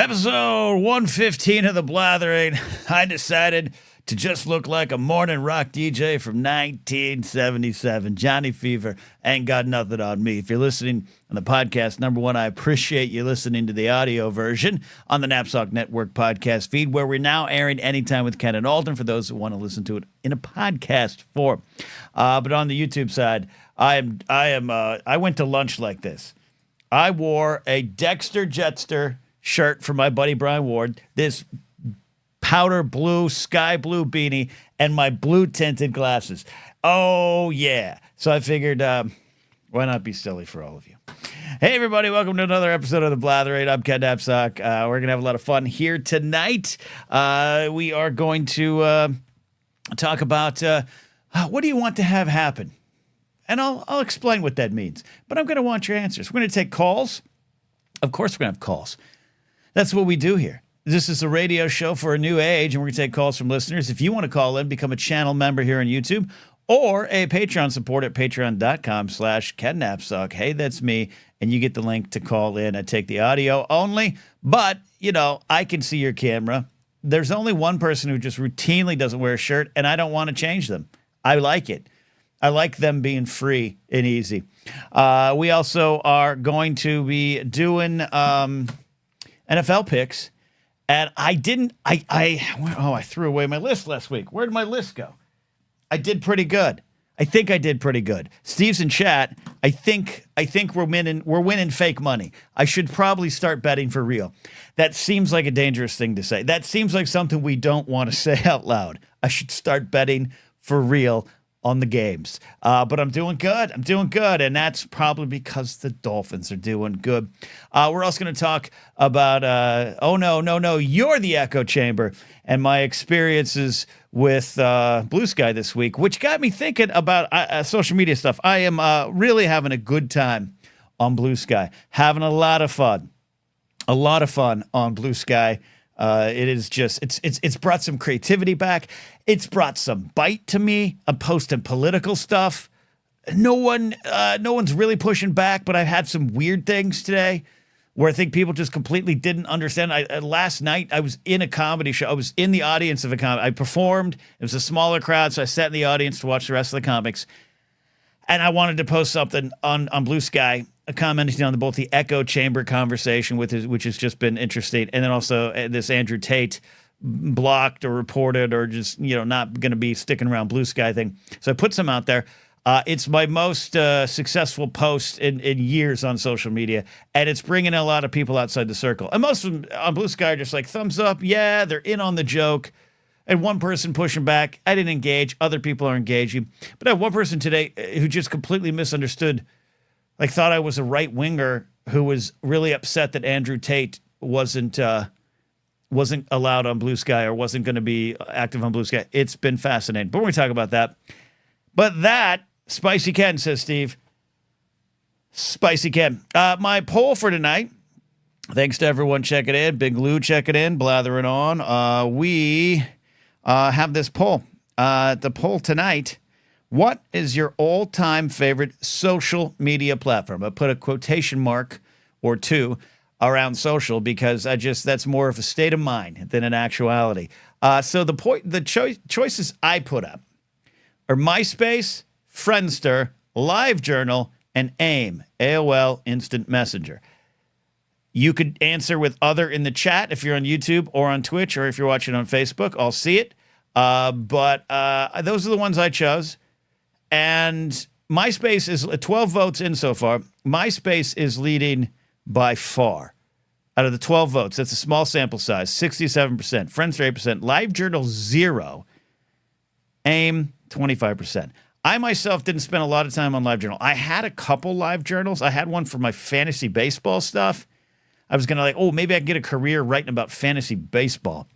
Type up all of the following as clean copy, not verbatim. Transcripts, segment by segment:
Episode 115 of the Blathering. I decided to just look like a morning rock DJ from 1977. Johnny Fever ain't got nothing on me. If you're listening on the podcast, number one, I appreciate you listening to the audio version on the Knapsack Network podcast feed, where we're now airing Anytime with Ken and Alden for those who want to listen to it in a podcast form. But on the YouTube side, I went to lunch like this. I wore a Dexter Jetster shirt from my buddy Brian Ward, this powder blue, sky blue beanie, and my blue tinted glasses. Oh, yeah. So I figured, why not be silly for all of you? Hey, everybody. Welcome to another episode of The Blathering. I'm Ken Knapsack. We're going to have a lot of fun here tonight. We are going to talk about what do you want to have happen? And I'll explain what that means. But I'm going to want your answers. We're going to take calls. Of course we're going to have calls. That's what we do here. This is a radio show for a new age, and we're going to take calls from listeners. If you want to call in, become a channel member here on YouTube or a Patreon supporter at patreon.com/Ken Knapsack. Hey, that's me, and you get the link to call in. I take the audio only, but, you know, I can see your camera. There's only one person who just routinely doesn't wear a shirt, and I don't want to change them. I like it. I like them being free and easy. We also are going to be doing NFL picks. And I threw away my list last week. Where did my list go? I did pretty good. I think I did pretty good. Steve's in chat. I think we're winning fake money. I should probably start betting for real. That seems like a dangerous thing to say. That seems like something we don't want to say out loud. I should start betting for real on the games. But I'm doing good. And that's probably because the Dolphins are doing good. We're also going to talk about, you're the echo chamber, and my experiences with Blue Sky this week, which got me thinking about social media stuff. I am really having a good time on Blue Sky, having a lot of fun on Blue Sky. It is just, it's brought some creativity back. It's brought some bite to me. I'm posting political stuff. No one's really pushing back, but I've had some weird things today where I think people just completely didn't understand. Last night, I was in a comedy show. I was in the audience of a comedy. I performed. It was a smaller crowd, so I sat in the audience to watch the rest of the comics. And I wanted to post something on Blue Sky, commenting on both the echo chamber conversation, which has just been interesting, and then also this Andrew Tate blocked or reported or just, not going to be sticking around Blue Sky thing. So I put some out there. It's my most successful post in years on social media, and it's bringing a lot of people outside the circle. And most of them on Blue Sky are just like, thumbs up, yeah, they're in on the joke. And one person pushing back, I didn't engage. Other people are engaging. But I have one person today who just completely misunderstood, like thought I was a right-winger who was really upset that Andrew Tate wasn't allowed on Blue Sky or wasn't going to be active on Blue Sky. It's been fascinating. But we're going to talk about that. But that, Spicy Ken, says Steve. Spicy Ken. My poll for tonight, thanks to everyone checking in, Big Lou checking in, blathering on. We have this poll. The poll tonight, what is your all-time favorite social media platform? I put a quotation mark or two around social because that's more of a state of mind than an actuality. So the choices I put up are MySpace, Friendster, LiveJournal, and AIM, AOL Instant Messenger. You could answer with other in the chat if you're on YouTube or on Twitch or if you're watching on Facebook. I'll see it. But those are the ones I chose. And MySpace is 12 votes in so far. MySpace is leading by far. Out of the 12 votes, that's a small sample size, 67%. Friendster, 8%. LiveJournal, 0%. AIM, 25%. I myself didn't spend a lot of time on LiveJournal. I had a couple LiveJournals. I had one for my fantasy baseball stuff. I was going to maybe I can get a career writing about fantasy baseball.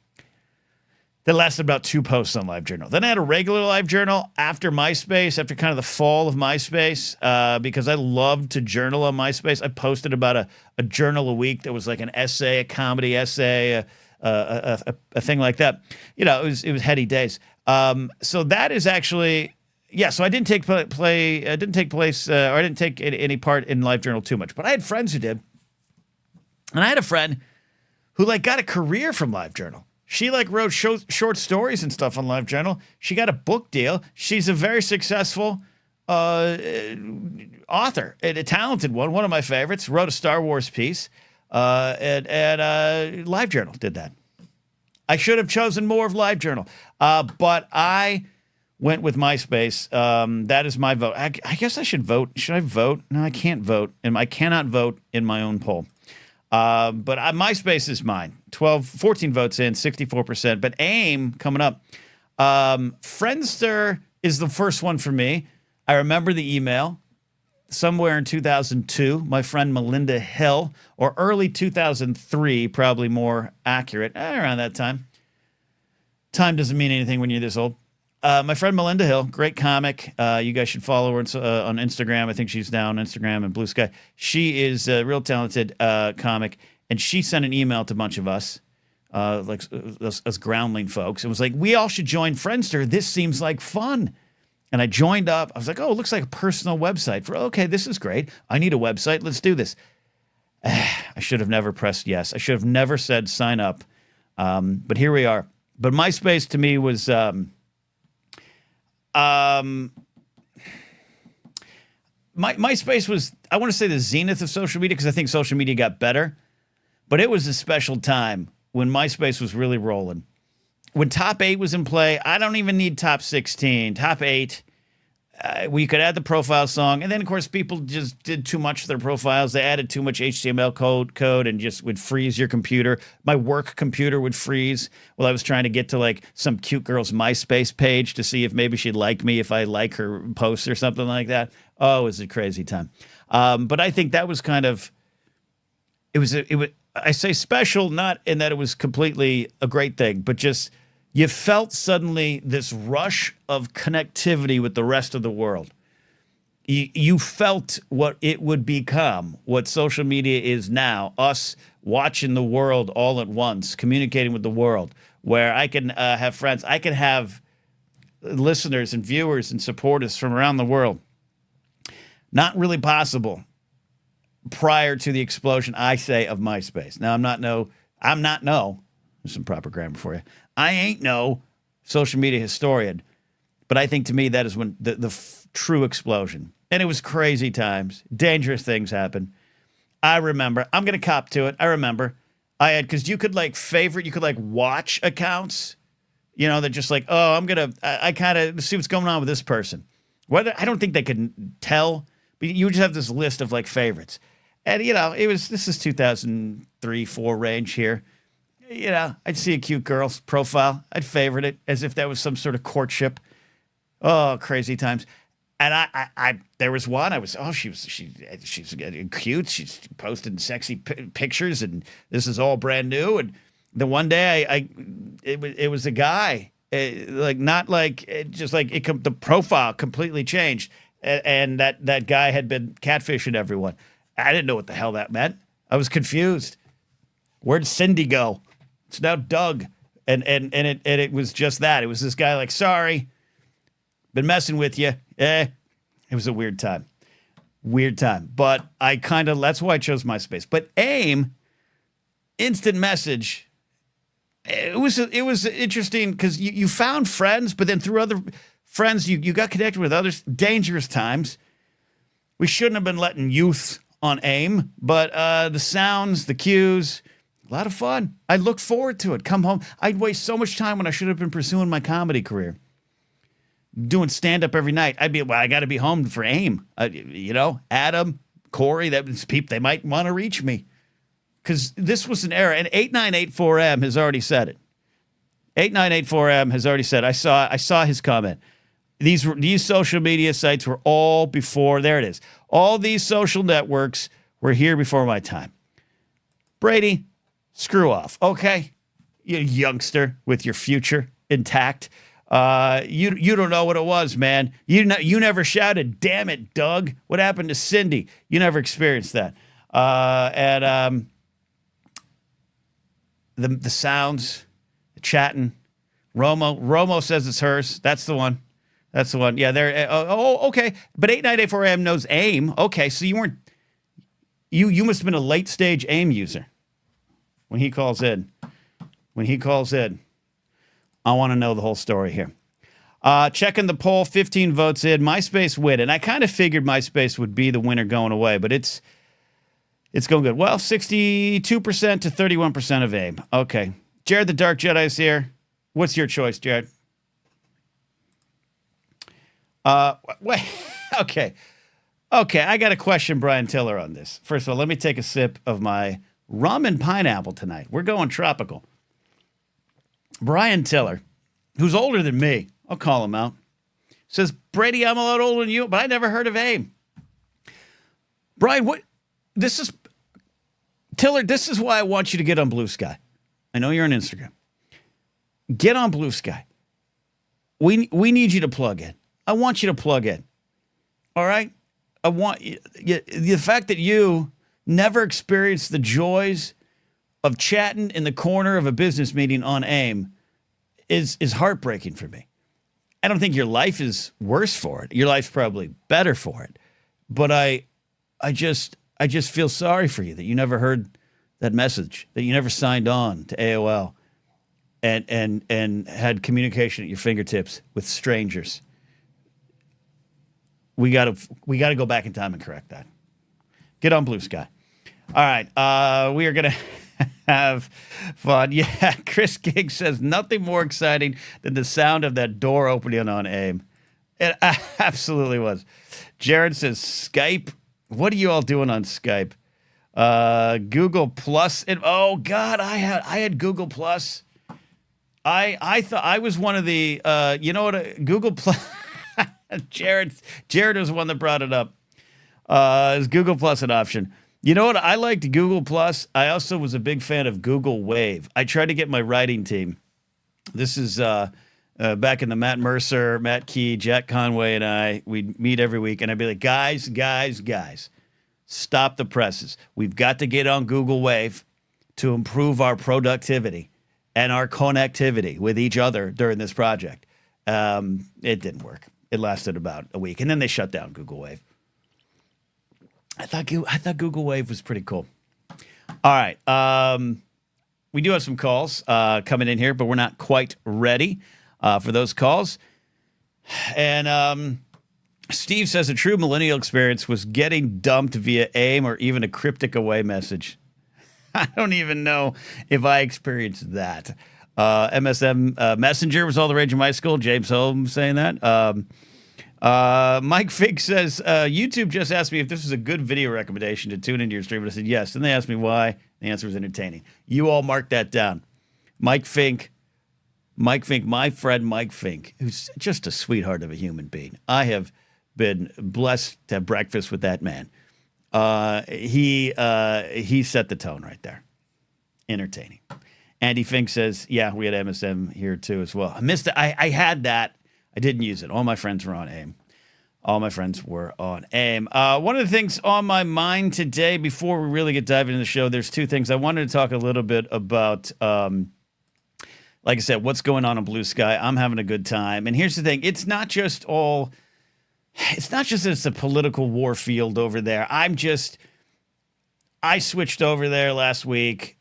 That lasted about 2 posts on LiveJournal. Then I had a regular LiveJournal after MySpace, after kind of the fall of MySpace, because I loved to journal on MySpace. I posted about a journal a week that was like an essay, a comedy essay, a thing like that. It was heady days. So that is actually, yeah. So I didn't take any part in LiveJournal too much, but I had friends who did, and I had a friend who like got a career from LiveJournal. She like wrote short stories and stuff on LiveJournal. She got a book deal. She's a very successful author, and a talented one of my favorites. Wrote a Star Wars piece, and LiveJournal did that. I should have chosen more of LiveJournal, but I went with MySpace. That is my vote. I guess I should vote. Should I vote? No, I can't vote, and I cannot vote in my own poll. But MySpace is mine. 14 votes in, 64%. But AIM coming up. Friendster is the first one for me. I remember the email somewhere in 2002. My friend Melinda Hill, or early 2003, probably more accurate, around that time. Time doesn't mean anything when you're this old. My friend Melinda Hill, great comic. You guys should follow her on Instagram. I think she's now on Instagram and Blue Sky. She is a real talented comic, and she sent an email to a bunch of us, like us groundling folks. It was like, we all should join Friendster. This seems like fun. And I joined up. I was like, oh, it looks like a personal website. Okay, this is great. I need a website. Let's do this. I should have never pressed yes. I should have never said sign up. But here we are. But MySpace to me was... MySpace was, I want to say, the zenith of social media, because I think social media got better, but it was a special time when MySpace was really rolling. When Top 8 was in play, I don't even need Top 16, Top 8, where you could add the profile song, and then, of course, people just did too much to their profiles. They added too much HTML code and just would freeze your computer. My work computer would freeze while I was trying to get to, like, some cute girl's MySpace page to see if maybe she'd like me if I like her posts or something like that. Oh, it was a crazy time. But I think that was kind of, it was, I say special, not in that it was completely a great thing, but just you felt suddenly this rush of connectivity with the rest of the world. You felt what it would become, what social media is now, us watching the world all at once, communicating with the world, where I can have friends, I can have listeners and viewers and supporters from around the world. Not really possible prior to the explosion, I say, of MySpace. Now, I'm not there's some proper grammar for you. I ain't no social media historian, but I think to me that is when the true explosion. And it was crazy times. Dangerous things happened. I remember. I'm going to cop to it. I remember. I had, because you could like favorite, you could like watch accounts, you know, that just like, oh, I kind of see what's going on with this person. Whether, I don't think they could tell, but you just have this list of like favorites. And, you know, this is 2003, 4 range here. You know, I'd see a cute girl's profile. I'd favorite it as if that was some sort of courtship. Oh, crazy times. And I there was one. She's cute. She's posting sexy pictures, and this is all brand new. And the one day it was a guy, the profile completely changed, and that guy had been catfishing everyone. I didn't know what the hell that meant. I was confused. Where'd Cindy go? It's now Doug, and it was just that. It was this guy like, sorry, been messing with you. It was a weird time. But that's why I chose MySpace. But AIM, instant message, it was interesting because you found friends, but then through other friends, you got connected with others. Dangerous times. We shouldn't have been letting youth on AIM, but the sounds, the cues, a lot of fun. I looked forward to it. Come home. I'd waste so much time when I should have been pursuing my comedy career. Doing stand-up every night. I got to be home for AIM. Adam, Corey, they might want to reach me. Because this was an era, and 8984M has already said it. 8984M has already said, I saw his comment. These social media sites were all before, there it is. All these social networks were here before my time. Brady, screw off, okay? You youngster with your future intact. You don't know what it was, man. You never shouted, damn it, Doug. What happened to Cindy? You never experienced that. The sounds, the chatting. Romo says it's hers. That's the one. Yeah, there. Okay. But 8984M knows AIM. Okay, so you must have been a late stage AIM user. when he calls in. I want to know the whole story here. Checking the poll, 15 votes in. MySpace win. And I kind of figured MySpace would be the winner going away, but it's going good. Well, 62% to 31% of AIM. Okay. Jared the Dark Jedi is here. What's your choice, Jared? Wait. Okay. I got to question Brian Tiller on this. First of all, let me take a sip of my rum and pineapple tonight. We're going tropical. Brian Tiller, who's older than me, I'll call him out, says, Brady, I'm a lot older than you, but I never heard of AIM. Brian, Tiller, this is why I want you to get on Blue Sky. I know you're on Instagram. Get on Blue Sky. We need you to plug in. I want you to plug in. All right? I want the fact that you never experienced the joys of chatting in the corner of a business meeting on AIM is heartbreaking for me. I don't think your life is worse for it. Your life's probably better for it. But I just feel sorry for you that you never heard that message, that you never signed on to AOL and had communication at your fingertips with strangers. We gotta go back in time and correct that. Get on Blue Sky. All right, we are gonna have fun. Yeah, Chris King says nothing more exciting than the sound of that door opening on AIM. It absolutely was. Jared says Skype. What are you all doing on Skype? Google Plus. Oh God, I had Google Plus. I thought I was one of the. You know what? Google Plus. Jared was the one that brought it up. Is Google Plus an option? You know what? I liked Google Plus. I also was a big fan of Google Wave. I tried to get my writing team. This is back in the Matt Mercer, Matt Key, Jack Conway, and I. We'd meet every week, and I'd be like, guys, stop the presses. We've got to get on Google Wave to improve our productivity and our connectivity with each other during this project. It didn't work. It lasted about a week, and then they shut down Google Wave. I thought Google Wave was pretty cool. All right. We do have some calls coming in here, but we're not quite ready for those calls. And Steve says a true millennial experience was getting dumped via AIM or even a cryptic away message. I don't even know if I experienced that. MSM Messenger was all the rage in my school. James Holmes saying that. Mike Fig says, YouTube just asked me if this was a good video recommendation to tune into your stream. And I said, yes. And they asked me why. The answer was entertaining. You all mark that down. Mike Fink, my friend Mike Fink, who's just a sweetheart of a human being. I have been blessed to have breakfast with that man. He set the tone right there. Entertaining. Andy Fink says, yeah, we had MSM here too as well. I missed it. I had that. I didn't use it. All my friends were on AIM. One of the things on my mind today, before we really get diving into the show, there's two things. I wanted to talk a little bit about, like I said, what's going on in Blue Sky. I'm having a good time. And here's the thing. It's not just that it's a political war field over there. I switched over there last week.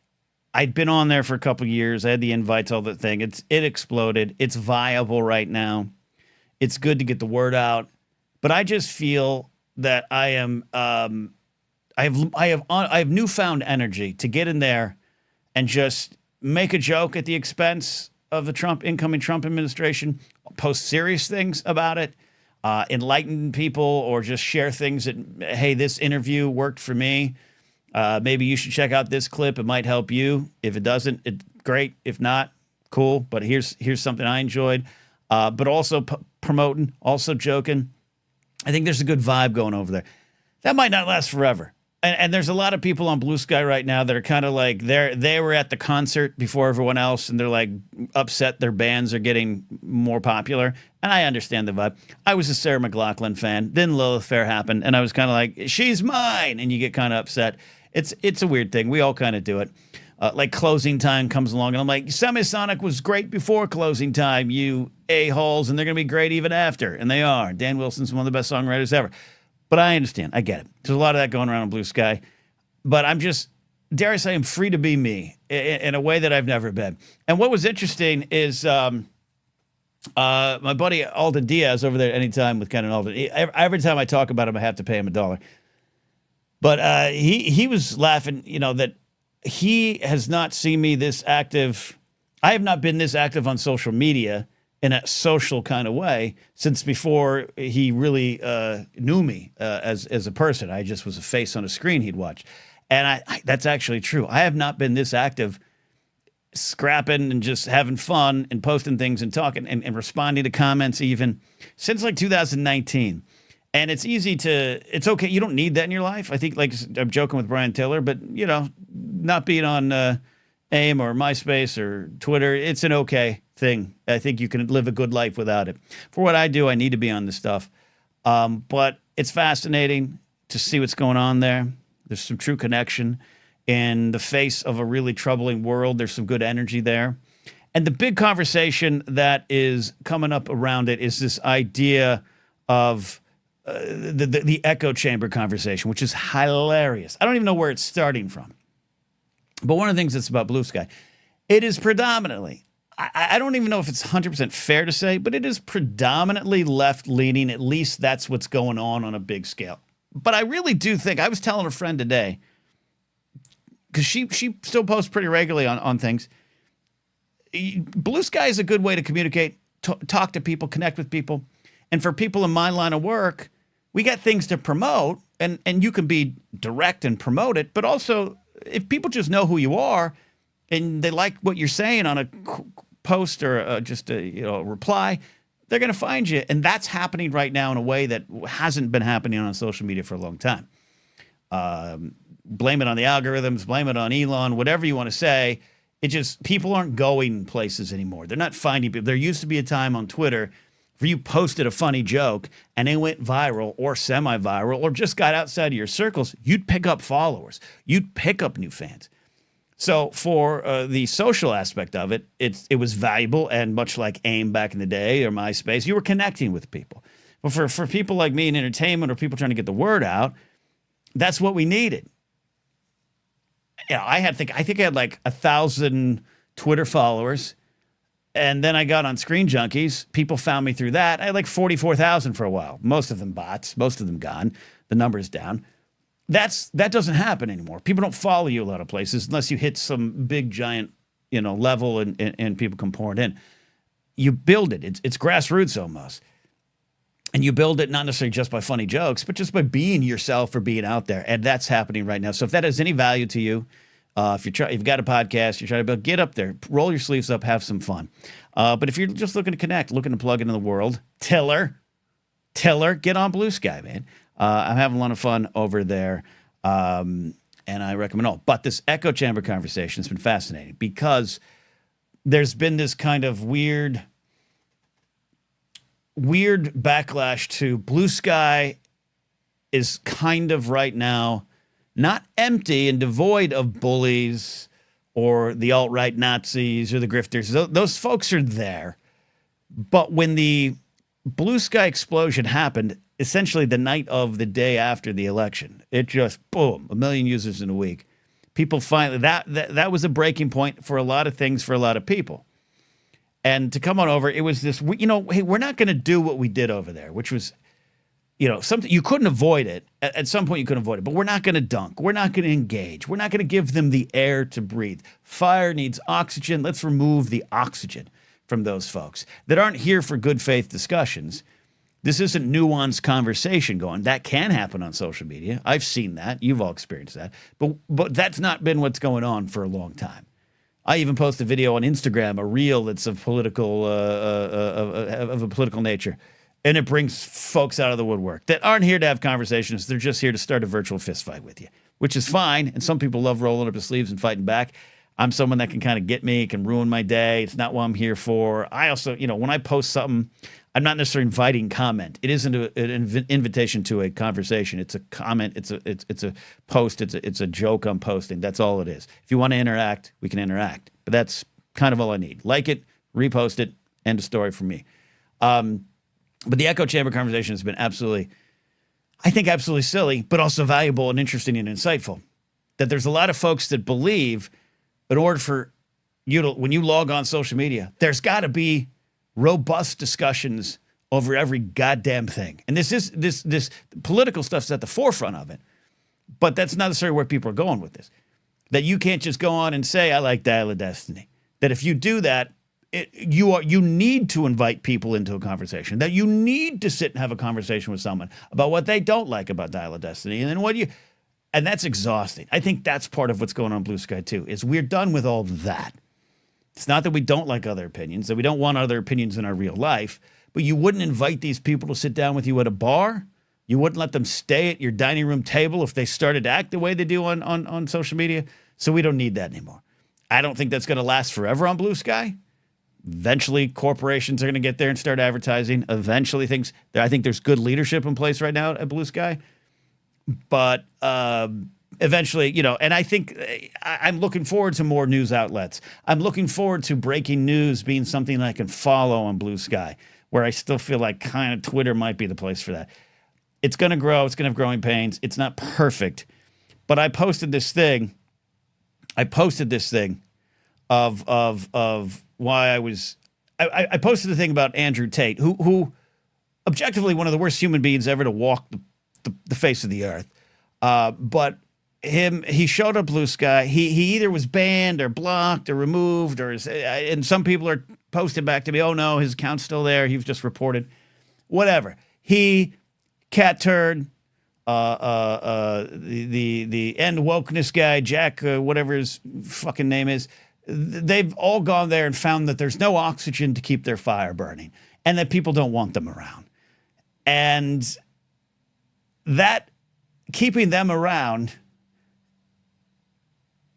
I'd been on there for a couple years. I had the invites, all that thing. It exploded. It's viable right now. It's good to get the word out. But I just feel that I have newfound energy to get in there and just make a joke at the expense of the incoming Trump administration, post serious things about it, enlighten people, or just share things that, hey, this interview worked for me. Maybe you should check out this clip. It might help you. If it doesn't, great. If not, cool. But here's something I enjoyed. But also promoting, also joking. I think there's a good vibe going over there. That might not last forever. And there's a lot of people on Blue Sky right now that are kind of like they were at the concert before everyone else, and they're like upset their bands are getting more popular. And I understand the vibe. I was a Sarah McLachlan fan. Then Lilith Fair happened, and I was kind of like, she's mine, and you get kind of upset. It's a weird thing. We all kind of do it. Like Closing Time comes along, and I'm like, Semisonic was great before Closing Time, you a-holes, and they're going to be great even after. And they are. Dan Wilson's one of the best songwriters ever. But I understand. I get it. There's a lot of that going around on Blue Sky. But I'm just dare I say, I'm free to be me in a way that I've never been. And what was interesting is my buddy Alden Diaz over there at Anytime with Ken and Alden. Every time I talk about him, I have to pay him $1. But he was laughing, that he has not seen me this active. I have not been this active on social media in a social kind of way since before he really knew me as a person. I just was a face on a screen he'd watch. And that's actually true. I have not been this active scrapping and just having fun and posting things and talking and responding to comments even since like 2019. And it's okay. You don't need that in your life. I think, like I'm joking with Brian Tiller, but not being on AIM or MySpace or Twitter, it's an okay thing. I think you can live a good life without it. For what I do, I need to be on this stuff. But it's fascinating to see what's going on there. There's some true connection. In the face of a really troubling world, there's some good energy there. And the big conversation that is coming up around it is this idea of the echo chamber conversation, which is hilarious. I don't even know where it's starting from. But one of the things that's about Blue Sky, it is predominantly, I don't even know if it's 100% fair to say, but it is predominantly left-leaning. At least that's what's going on a big scale. But I really do think, I was telling a friend today, because she still posts pretty regularly on things. Blue Sky is a good way to communicate, talk to people, connect with people. And for people in my line of work, we got things to promote, and you can be direct and promote it. But also, if people just know who you are and they like what you're saying on a post or just a reply, they're going to find you. And that's happening right now in a way that hasn't been happening on social media for a long time. Blame it on the algorithms, blame it on Elon, whatever you want to say. It just, people aren't going places anymore. They're not finding people. There used to be a time on Twitter where you posted a funny joke and it went viral or semi-viral or just got outside of your circles. You'd pick up followers. You'd pick up new fans. So for the social aspect of it, it was valuable, and much like AIM back in the day or MySpace, you were connecting with people. But for people like me in entertainment or people trying to get the word out, that's what we needed. I think I had like 1,000 Twitter followers, and then I got on Screen Junkies. People found me through that. I had like 44,000 for a while. Most of them bots, most of them gone. The number's down. That doesn't happen anymore. People don't follow you a lot of places unless you hit some big giant, level and people come pouring in. You build it. It's grassroots almost. And you build it not necessarily just by funny jokes, but just by being yourself or being out there. And that's happening right now. So if that has any value to you, if you've got a podcast, you're trying to build, get up there, roll your sleeves up, have some fun. But if you're just looking to connect, looking to plug into the world, Tiller, get on Blue Sky, man. I'm having a lot of fun over there, and I recommend all. But this echo chamber conversation has been fascinating because there's been this kind of weird backlash to Blue Sky is kind of right now not empty and devoid of bullies or the alt-right Nazis or the grifters. Those folks are there. But when the Blue Sky explosion happened, essentially the night of the day after the election, it just, boom, 1 million users in a week. People finally, that was a breaking point for a lot of things for a lot of people. And to come on over, it was this, hey, we're not going to do what we did over there, which was, something you couldn't avoid it. At some point you couldn't avoid it, but we're not going to dunk. We're not going to engage. We're not going to give them the air to breathe. Fire needs oxygen. Let's remove the oxygen from those folks that aren't here for good faith discussions. This isn't nuanced conversation going. That can happen on social media. I've seen that. You've all experienced that. But that's not been what's going on for a long time. I even post a video on Instagram, a reel that's of political of a political nature, and it brings folks out of the woodwork that aren't here to have conversations. They're just here to start a virtual fist fight with you, which is fine. And some people love rolling up their sleeves and fighting back. I'm someone that can kind of get me, can ruin my day. It's not what I'm here for. I also, when I post something, I'm not necessarily inviting comment. It isn't an invitation to a conversation. It's a comment. It's a post. It's a joke I'm posting. That's all it is. If you want to interact, we can interact. But that's kind of all I need. Like it, repost it, end of story for me. But the echo chamber conversation has been absolutely silly, but also valuable and interesting and insightful. that there's a lot of folks that believe in order for you to, when you log on social media, there's got to be robust discussions over every goddamn thing. And this political stuff's at the forefront of it, but that's not necessarily where people are going with this. That you can't just go on and say, I like Dial of Destiny. That if you do that, you need to invite people into a conversation. That you need to sit and have a conversation with someone about what they don't like about Dial of Destiny. And then and that's exhausting. I think that's part of what's going on Blue Sky too, is we're done with all that. It's not that we don't like other opinions, that we don't want other opinions in our real life, but you wouldn't invite these people to sit down with you at a bar. You wouldn't let them stay at your dining room table if they started to act the way they do on social media. So we don't need that anymore. I don't think that's going to last forever on Blue Sky. Eventually, corporations are going to get there and start advertising. Eventually, I think there's good leadership in place right now at Blue Sky. But eventually, and I think I'm looking forward to more news outlets. I'm looking forward to breaking news being something I can follow on Blue Sky, where I still feel like kind of Twitter might be the place for that. It's going to grow. It's going to have growing pains. It's not perfect. But I posted this thing of why I posted the thing about Andrew Tate, who objectively one of the worst human beings ever to walk the face of the earth. But he showed up Blue Sky. He either was banned or blocked or removed, and some people are posting back to me, oh no, his account's still there. He was just reported. Whatever. He cat turd. The end wokeness guy, Jack, whatever his fucking name is, they've all gone there and found that there's no oxygen to keep their fire burning and that people don't want them around. And that keeping them around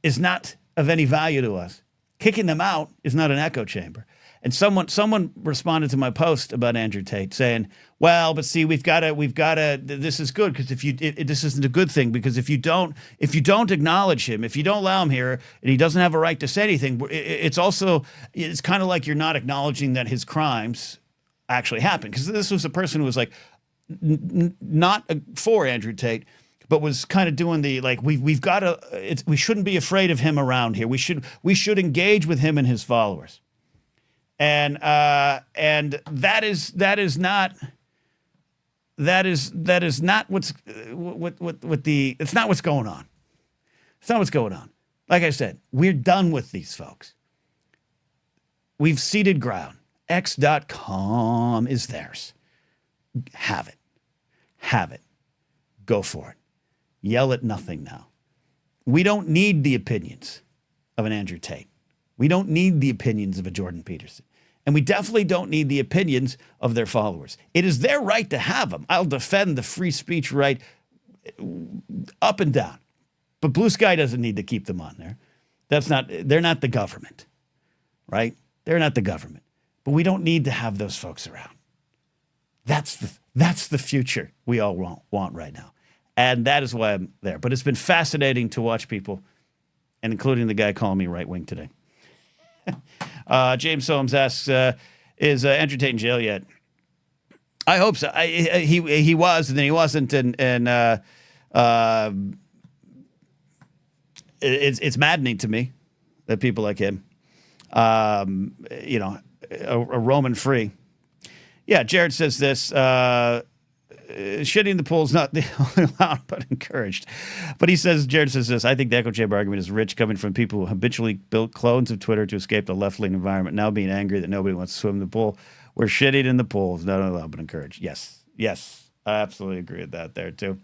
is not of any value to us. Kicking them out is not an echo chamber. And someone responded to my post about Andrew Tate saying, well, but see, we've got to, this is good because this isn't a good thing because if you don't acknowledge him, if you don't allow him here and he doesn't have a right to say anything, it's kind of like you're not acknowledging that his crimes actually happened. Because this was a person who was like, not for Andrew Tate, but was kind of doing the, like, we shouldn't be afraid of him around here. We should engage with him and his followers. And that is not what's it's not what's going on. It's not what's going on. Like I said, we're done with these folks. We've ceded ground. X.com is theirs. Have it. Go for it. Yell at nothing now. We don't need the opinions of an Andrew Tate. We don't need the opinions of a Jordan Peterson. And we definitely don't need the opinions of their followers. It is their right to have them. I'll defend the free speech right up and down. But Blue Sky doesn't need to keep them on there. They're not the government, right? They're not the government. But we don't need to have those folks around. That's the future we all want right now. And that is why I'm there. But it's been fascinating to watch people, and including the guy calling me right-wing today. James Solms asks, is Andrew Tate in jail yet? I hope so. He was, and then he wasn't, and it's maddening to me that people like him, a Roman free. Yeah, Jared says this. Shitting the pool is not the only allowed but encouraged. But Jared says this, I think the echo chamber argument is rich coming from people who habitually built clones of Twitter to escape the left-leaning environment, now being angry that nobody wants to swim in the pool. We're shitting in the pool is not only allowed but encouraged. Yes, I absolutely agree with that there too.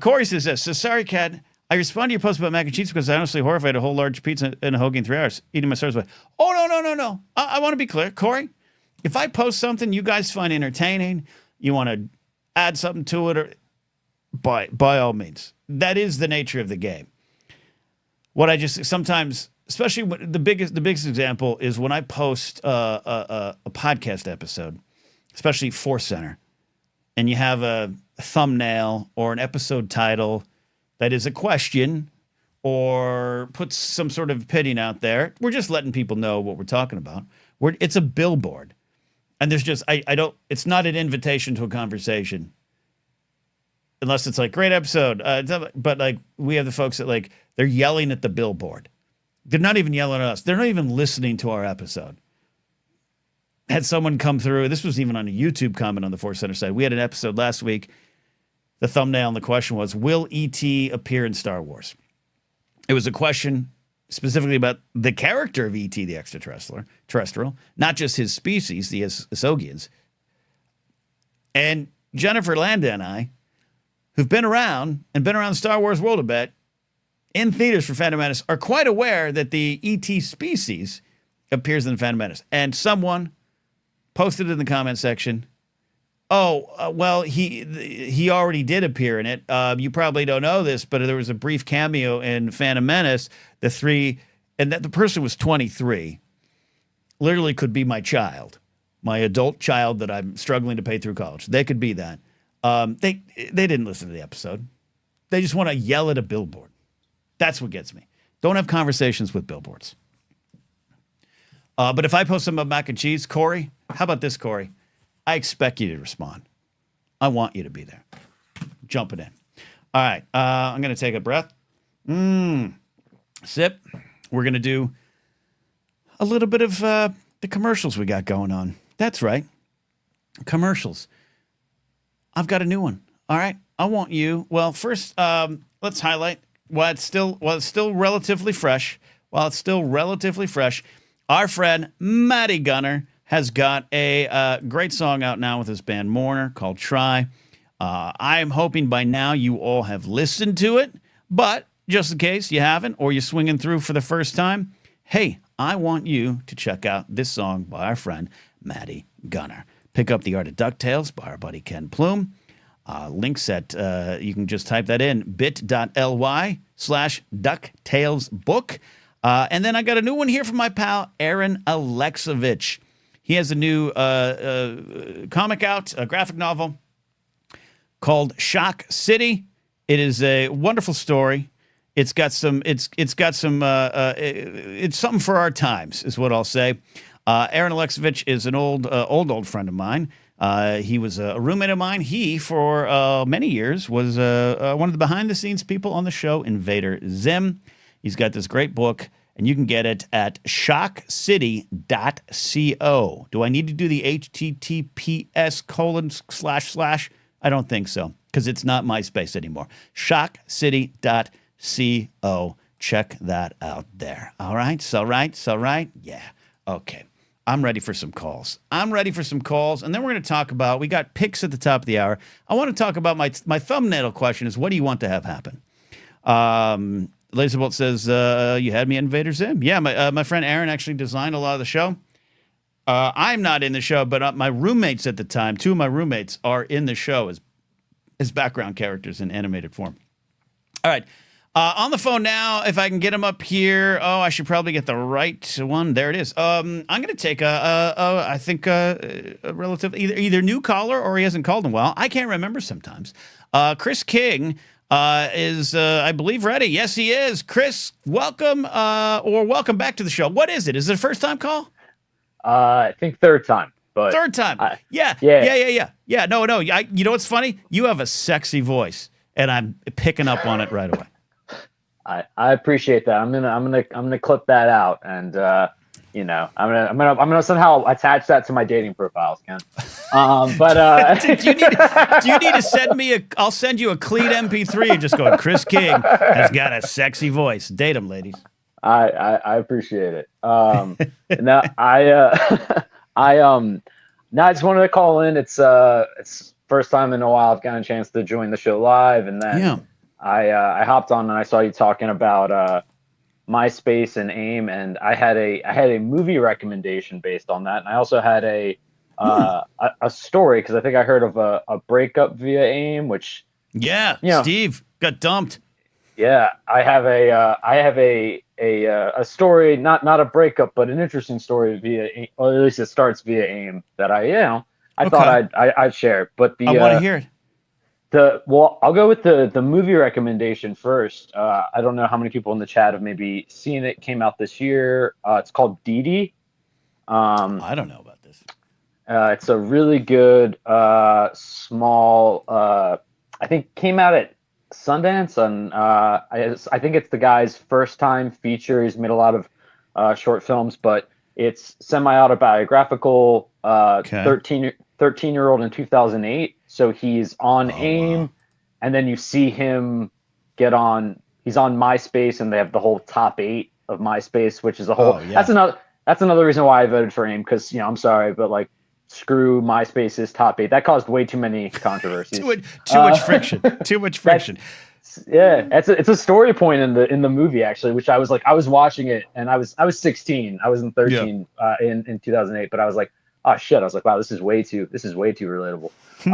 Corey says this, sorry, Kat, I respond to your post about mac and cheese because I honestly horrified a whole large pizza and a hoagie in 3 hours, eating my stars away. Oh, no. I want to be clear, Corey. If I post something you guys find entertaining, you want to add something to it, or by all means. That is the nature of the game. What I just sometimes, especially the biggest example is when I post a podcast episode, especially Force Center, and you have a thumbnail or an episode title that is a question or puts some sort of opinion out there. We're just letting people know what we're talking about. It's a billboard. And there's just, it's not an invitation to a conversation. Unless it's like, great episode. But like, we have the folks that like, They're yelling at the billboard. They're not even yelling at us. They're not even listening to our episode. Had someone come through. This was even on a YouTube comment on the Force Center side. We had an episode last week. The thumbnail and the question was, will E.T. appear in Star Wars? It was a question specifically about the character of E.T. the extraterrestrial, not just his species, the Asogians. And Jennifer Landa and I, who've been around the Star Wars world a bit, in theaters for Phantom Menace, are quite aware that the E.T. species appears in the Phantom Menace. And someone posted in the comment section, well, he already did appear in it. You probably don't know this, but there was a brief cameo in Phantom Menace. And that the person was 23. Literally could be my child, my adult child that I'm struggling to pay through college. They could be that. They didn't listen to the episode. They just want to yell at a billboard. That's what gets me. Don't have conversations with billboards. But if I post some about mac and cheese, Corey, how about this, Corey? I expect you to respond. I want you to be there. Jumping in. All right. I'm going to take a breath. Sip. We're going to do a little bit of the commercials we got going on. That's right. Commercials. I've got a new one. All right. I want you. Well, first, let's highlight while it's still relatively fresh. Our friend Matty Gunner has got a great song out now with his band Mourner called Try. I am hoping by now you all have listened to it, but just in case you haven't or you're swinging through for the first time, hey, I want you to check out this song by our friend Matty Gunner. Pick up The Art of DuckTales by our buddy Ken Plume. Links at, you can just type that in, bit.ly/DuckTalesBook. And then I got a new one here from my pal Aaron Alexovich. He has a new comic out, a graphic novel called Shock City. It is a wonderful story. It's something for our times, is what I'll say. Aaron Alexovich is an old friend of mine. He was a roommate of mine. He, for many years, was one of the behind-the-scenes people on the show Invader Zim. He's got this great book, and you can get it at shockcity.co. Do I need to do the https://? I don't think so, because it's not MySpace anymore. shockcity.co. Check that out there. All right? So right? Yeah. Okay. I'm ready for some calls. And then we're going to talk about, we got picks at the top of the hour. I want to talk about my thumbnail question is, what do you want to have happen? Laserbolt says, you had me at Invader Zim. Yeah, my friend Aaron actually designed a lot of the show. I'm not in the show, but my roommates at the time, two of my roommates are in the show as background characters in animated form. All right. On the phone now, if I can get him up here. Oh, I should probably get the right one. There it is. I'm going to take I think a relative, either new caller or he hasn't called in a while. I can't remember sometimes. Chris King is, I believe, ready. Yes, he is. Chris, welcome or welcome back to the show. What is it? Is it a first-time call? I think third time. But third time. Yeah. No. You know what's funny? You have a sexy voice, and I'm picking up on it right away. I appreciate that. I'm gonna clip that out, and I'm gonna somehow attach that to my dating profiles, Ken. But do you need to send me I'll send you a clean MP3 and just go, Chris King has got a sexy voice. Date him, ladies. I appreciate it. Now I just wanted to call in. It's first time in a while I've gotten a chance to join the show live, and then. Yeah. I hopped on and I saw you talking about MySpace and AIM, and I had a movie recommendation based on that, and I also had a story because I think I heard of a breakup via AIM, which Steve got dumped. Yeah, I have a story, not a breakup, but an interesting story via, or at least it starts via AIM that I thought I'd share. But I want to hear it. I'll go with the movie recommendation first. I don't know how many people in the chat have maybe seen it. Came out this year. It's called Dee Dee. I don't know about this. It's a really good small. I think came out at Sundance, and I think it's the guy's first time feature. He's made a lot of short films, but it's semi-autobiographical. Okay. 13-year-old in 2008. So he's on Oh AIM, wow. and then you see him get on. He's on MySpace, and they have the whole top 8 of MySpace, which is a whole. Oh yeah. That's another reason why I voted for AIM, because I'm sorry, but like screw MySpace's top 8. That caused way too many controversies. Too much friction. Too much That's friction. yeah, it's a story point in the movie, actually, which I was watching it, and I was 16. I was in Yeah. 13 in 2008, but I was like, oh shit. I was like, wow, this is way too relatable. Hmm.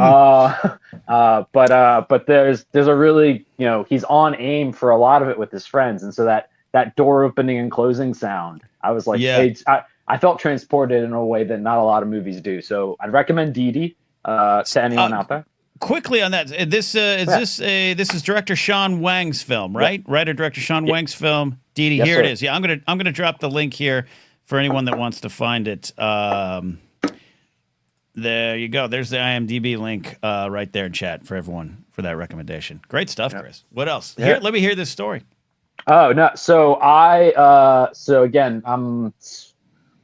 But there's a really, he's on AIM for a lot of it with his friends, and so that door opening and closing sound, I was like, Yeah. I felt transported in a way that not a lot of movies do. So I'd recommend Dee Dee to anyone out there. Quickly on that, Yeah. this is director Sean Wang's film, Yep. right? Writer director Sean Yeah. Wang's film. Dee Dee, Yes, here it sir. is. Yeah, I'm gonna drop the link here for anyone that wants to find it. There you go. There's the IMDb link right there in chat for everyone for that recommendation. Great stuff, Yep. Chris. What else? Yeah. Here, let me hear this story. Oh no. So again,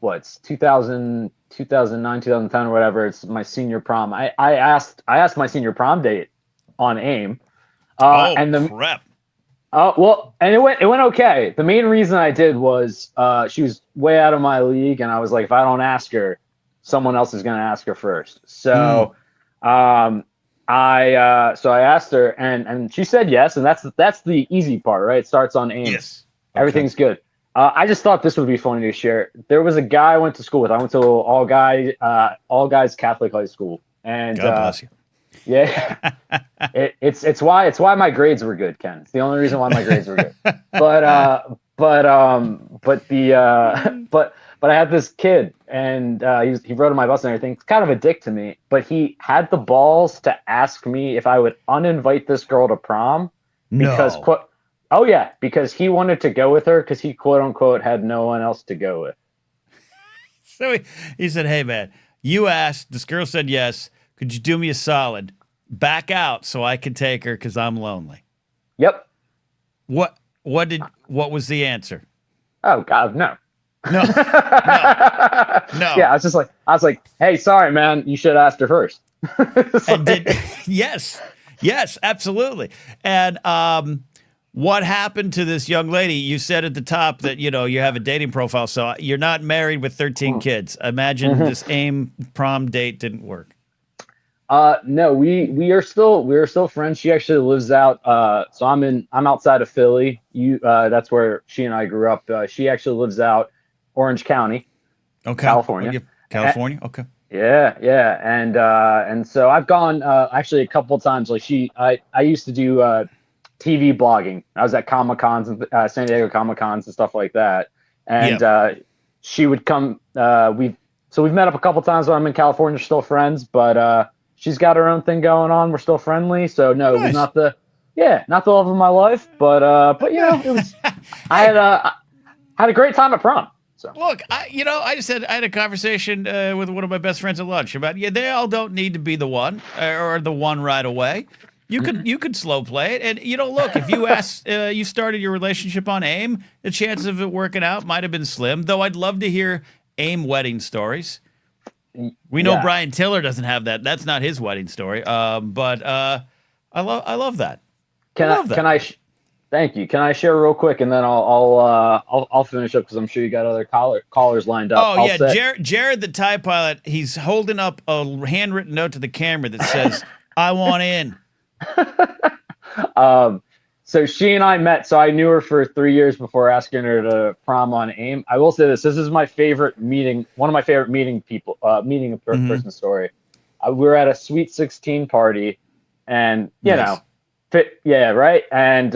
it's 2009, 2010 or whatever. It's my senior prom. I asked my senior prom date on AIM. Oh And the crap! well, and it went okay. The main reason I did was she was way out of my league, and I was like, if I don't ask her, someone else is going to ask her first. So, I asked her, and she said yes, and that's the easy part, right? It starts on AIM. Yes. Okay. Everything's good. I just thought this would be funny to share. There was a guy I went to school with. I went to all guys Catholic high school, and God bless you. yeah, it's why my grades were good, Ken. It's the only reason why my grades were good. But I had this kid, and he rode on my bus and everything. It's kind of a dick to me, but he had the balls to ask me if I would uninvite this girl to prom because No. oh yeah, because he wanted to go with her because he quote unquote had no one else to go with. So he said, "Hey man, you asked. This girl said yes. Could you do me a solid? Back out so I can take her because I'm lonely." Yep. What was the answer? Oh God, no. No. No. Yeah, I was like, hey, sorry, man, you should have asked her first. And yes, absolutely. And what happened to this young lady? You said at the top that you have a dating profile, so you're not married with 13 kids. Imagine this AIM prom date didn't work. No, we are still friends. She actually lives out. So I'm outside of Philly. That's where she and I grew up. She actually lives out Orange County, Okay. California. California. Okay. Yeah, and so I've gone actually a couple of times. Like I used to do TV blogging. I was at Comic Cons and San Diego Comic Cons and stuff like that. And she would come. We've met up a couple times when I'm in California. We're still friends, but she's got her own thing going on. We're still friendly. So no, It was not the love of my life, but it was. I had a great time at prom. So look, I had a conversation with one of my best friends at lunch about they all don't need to be the one or the one right away. You could slow play it, and look, if you started your relationship on AIM, the chances of it working out might have been slim. Though I'd love to hear AIM wedding stories. We know Brian Tiller doesn't have that. That's not his wedding story. But I love that. Thank you. Can I share real quick, and then I'll finish up because I'm sure you got other callers lined up. Oh yeah, Jared the Thai pilot. He's holding up a handwritten note to the camera that says, "I want in." So she and I met. So I knew her for 3 years before asking her to prom on AIM. I will say this: this is my favorite meeting. One of my favorite meeting person story. We were at a Sweet 16 party, and right. And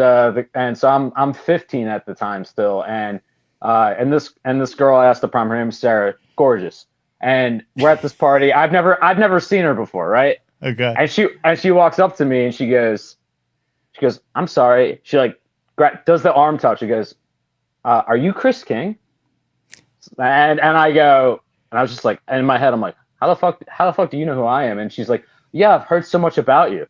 so I'm 15 at the time still, and this girl I asked to prom. Her name is Sarah, gorgeous, and we're at this party. I've never seen her before, right? Okay. And she walks up to me and she goes, "I'm sorry." She does the arm touch. She goes, "Are you Chris King?" And I go, and I was just like, and in my head I'm like, how the fuck do you know who I am? And she's like, "Yeah, I've heard so much about you."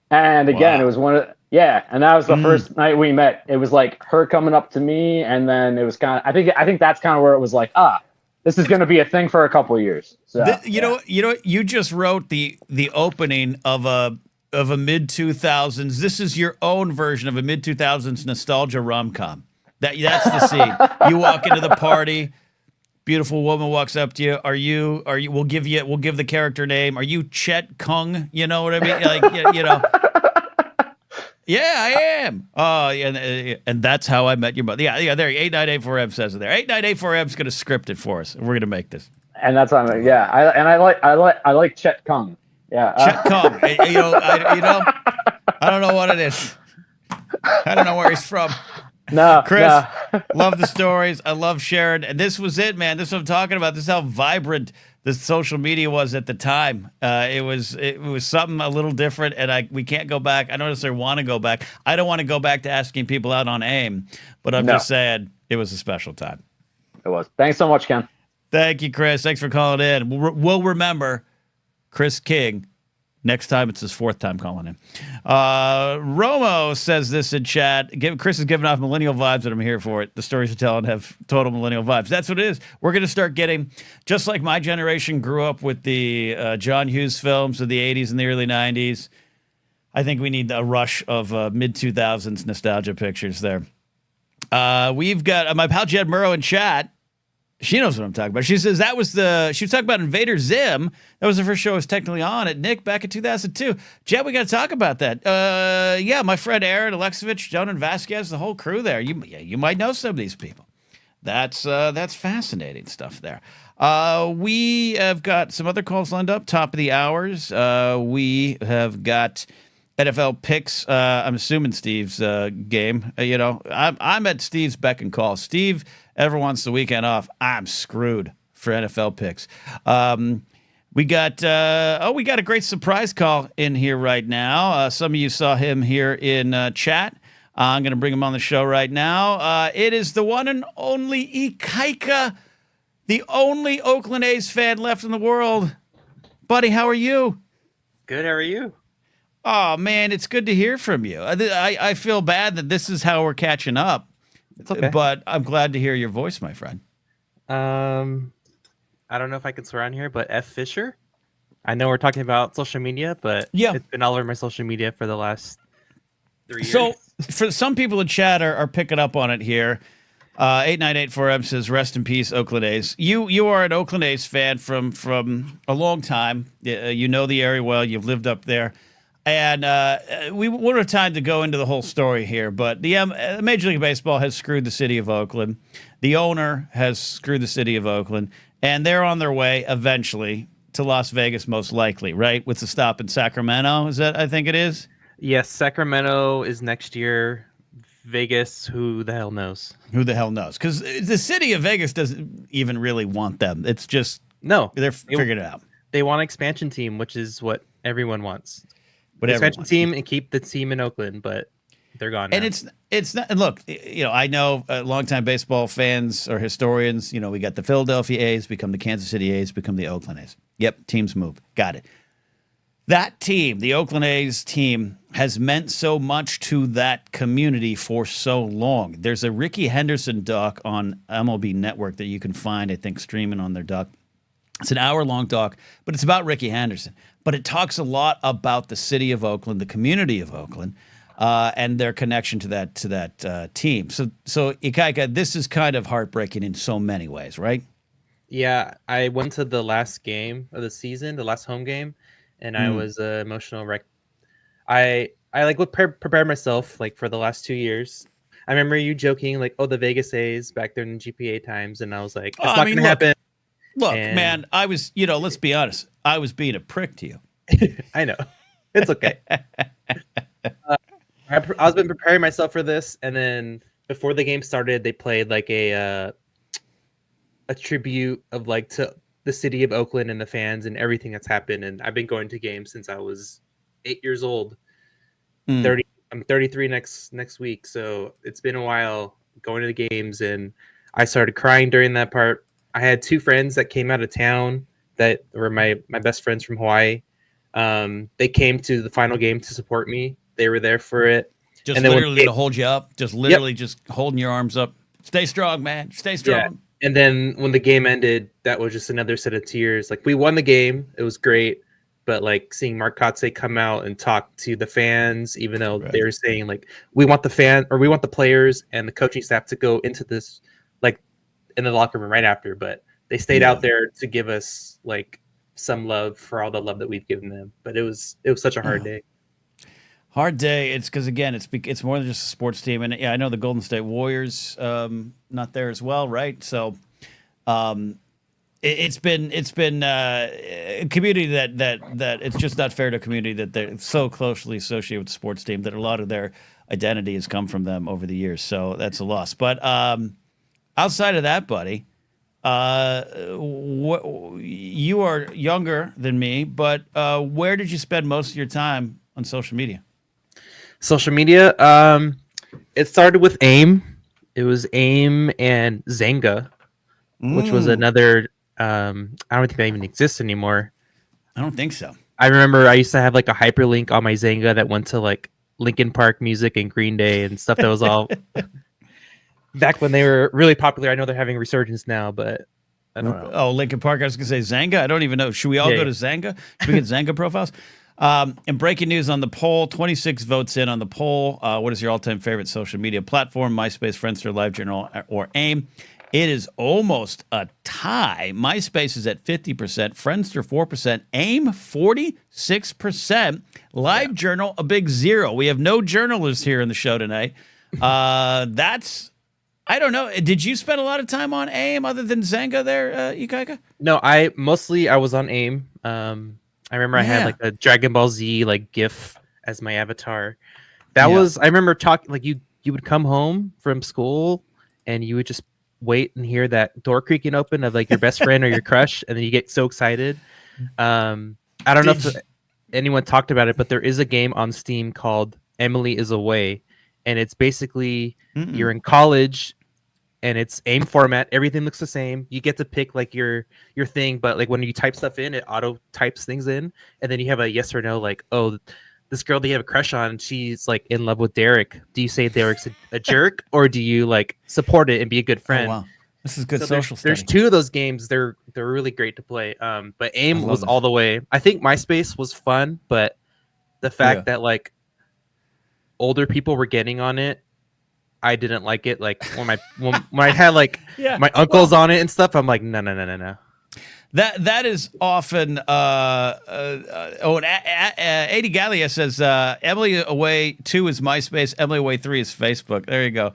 And again, Wow. Yeah, and that was the first night we met. It was like her coming up to me, and then it was kind of. I think that's kind of where it was like, this is going to be a thing for a couple of years. So you just wrote the opening of a mid 2000s. This is your own version of a mid 2000s nostalgia rom com. That's the scene. You walk into the party. Beautiful woman walks up to you. Are you? We'll give the character name. Are you Chet Kung? You know what I mean? Like, you know. Yeah, I am. Oh, and that's how I met your mother. Yeah. There, 898-4M says it there. 898-4M's going to script it for us. We're going to make this. And that's what I'm. Yeah, I like Chet Kung. Yeah, Chet Kung. I don't know what it is. I don't know where he's from. No, Chris, love the stories. I love sharing. And this was it, man. This is what I'm talking about. This is how vibrant the social media was at the time. It was something a little different, and we can't go back. I don't necessarily want to go back. I don't want to go back to asking people out on AIM, but I'm just saying it was a special time. It was. Thanks so much, Ken. Thank you, Chris. Thanks for calling in. We'll remember Chris King. Next time, it's his fourth time calling in. Romo says this in chat. Chris is giving off millennial vibes, and I'm here for it. The stories you're telling have total millennial vibes. That's what it is. We're going to start getting, just like my generation grew up with the John Hughes films of the 80s and the early 90s, I think we need a rush of mid-2000s nostalgia pictures there. We've got my pal Jed Murrow in chat. She knows what I'm talking about. She says she was talking about Invader Zim. That was the first show I was technically on at Nick back in 2002. Jed, we got to talk about that. Yeah, my friend Aaron Alexovich, Jonan Vasquez, the whole crew there. You might know some of these people. That's fascinating stuff there. We have got some other calls lined up. Top of the hours. We have got NFL picks. I'm assuming Steve's game. I'm at Steve's beck and call. Steve ever wants the weekend off, I'm screwed for NFL picks. We got a great surprise call in here right now. Some of you saw him here in chat. I'm going to bring him on the show right now. It is the one and only Ikaika, the only Oakland A's fan left in the world. Buddy, how are you? Good, how are you? Oh, man, it's good to hear from you. I feel bad that this is how we're catching up. It's okay. But I'm glad to hear your voice, my friend. I don't know if I can swear on here, but F. Fisher. I know we're talking about social media, but it's been all over my social media for the last 3 years. So for some people in chat are picking up on it here. 898-4M says, rest in peace, Oakland A's. You are an Oakland A's fan from a long time. You know the area well. You've lived up there. And we won't have time to go into the whole story here, but the Major League Baseball has screwed the city of Oakland. The owner has screwed the city of Oakland, and they're on their way eventually to Las Vegas, most likely, right? With the stop in Sacramento, is that I think it is? Yes, Sacramento is next year. Vegas, who the hell knows? Who the hell knows? Because the city of Vegas doesn't even really want them. It's just they're figuring it out. They want an expansion team, which is what everyone wants. Expansion team and keep the team in Oakland, but they're gone now. And it's not. And look, I know longtime baseball fans or historians. We got the Philadelphia A's become the Kansas City A's, become the Oakland A's. Yep, teams move. Got it. That team, the Oakland A's team, has meant so much to that community for so long. There's a Ricky Henderson doc on MLB Network that you can find, I think, streaming on their doc. It's an hour-long doc, but it's about Ricky Henderson. But it talks a lot about the city of Oakland, the community of Oakland, and their connection to that team. So Ikaika, this is kind of heartbreaking in so many ways, right? Yeah, I went to the last game of the season, the last home game, and I was emotional wreck. I would prepare myself for the last 2 years. I remember you joking the Vegas A's back there in the GPA times, and I was like, it's not going to happen. Look, man, I was, let's be honest. I was being a prick to you. I know. It's okay. I've been preparing myself for this, and then before the game started, they played a tribute of to the city of Oakland and the fans and everything that's happened. And I've been going to games since I was 8 years old. 30. I'm 33 next week, so it's been a while going to the games, and I started crying during that part. I had 2 friends that came out of town that were my best friends from Hawaii. They came to the final game to support me. They were there for it. Just and then literally to hold you up. Just literally just holding your arms up. Stay strong, man. Stay strong. Yeah. And then when the game ended, that was just another set of tears. Like we won the game, it was great, but like seeing Mark Kotze come out and talk to the fans, even though they were saying like we want the players and the coaching staff to go into this like in the locker room right after, but they stayed out there to give us like some love for all the love that we've given them. But it was such a hard day. Hard day. It's because again, it's more than just a sports team, and yeah, I know the Golden State Warriors not there as well, right? So, it's been a community that it's just not fair to a community that they're so closely associated with the sports team that a lot of their identity has come from them over the years. So that's a loss. But outside of that, buddy, you are younger than me, but where did you spend most of your time on social media? Social media, it started with AIM. It was AIM and Zanga, which was another. I don't think that even exists anymore. I don't think so. I remember I used to have like a hyperlink on my Zanga that went to like Linkin Park music and Green Day and stuff that was all back when they were really popular. I know they're having a resurgence now, but I don't know. Oh, Linkin Park. I was going to say Zanga. I don't even know. Should we all go to Zanga? Should we get Zanga profiles? And breaking news on the poll, 26 votes in on the poll. What is your all-time favorite social media platform? MySpace, Friendster, LiveJournal, or AIM? It is almost a tie. MySpace is at 50%, Friendster 4%, AIM 46%, LiveJournal a big 0. We have no journalists here in the show tonight. That's, I don't know. Did you spend a lot of time on AIM other than Zanga there, Ikaika? No, I was on AIM. I remember I had like a Dragon Ball Z like GIF as my avatar. That was, I remember talking like you would come home from school and you would just wait and hear that door creaking open of like your best friend or your crush, and then you get so excited. I don't know if anyone talked about it, but there is a game on Steam called Emily is Away, and it's basically you're in college and it's AIM format. Everything looks the same. You get to pick like your thing, but like when you type stuff in, it auto types things in, and then you have a yes or no, like, oh, this girl that you have a crush on, she's like in love with Derek. Do you say Derek's a jerk, or do you like support it and be a good friend? Oh, wow. This is good social stuff. There's 2 of those games. They're really great to play. But AIM was all the way. I think MySpace was fun, but the fact that like older people were getting on it, I didn't like it. Like when I had like my uncles on it and stuff, I'm like, no. That is often. Adi Gallia says Emily Away 2 is MySpace. Emily Away 3 is Facebook. There you go.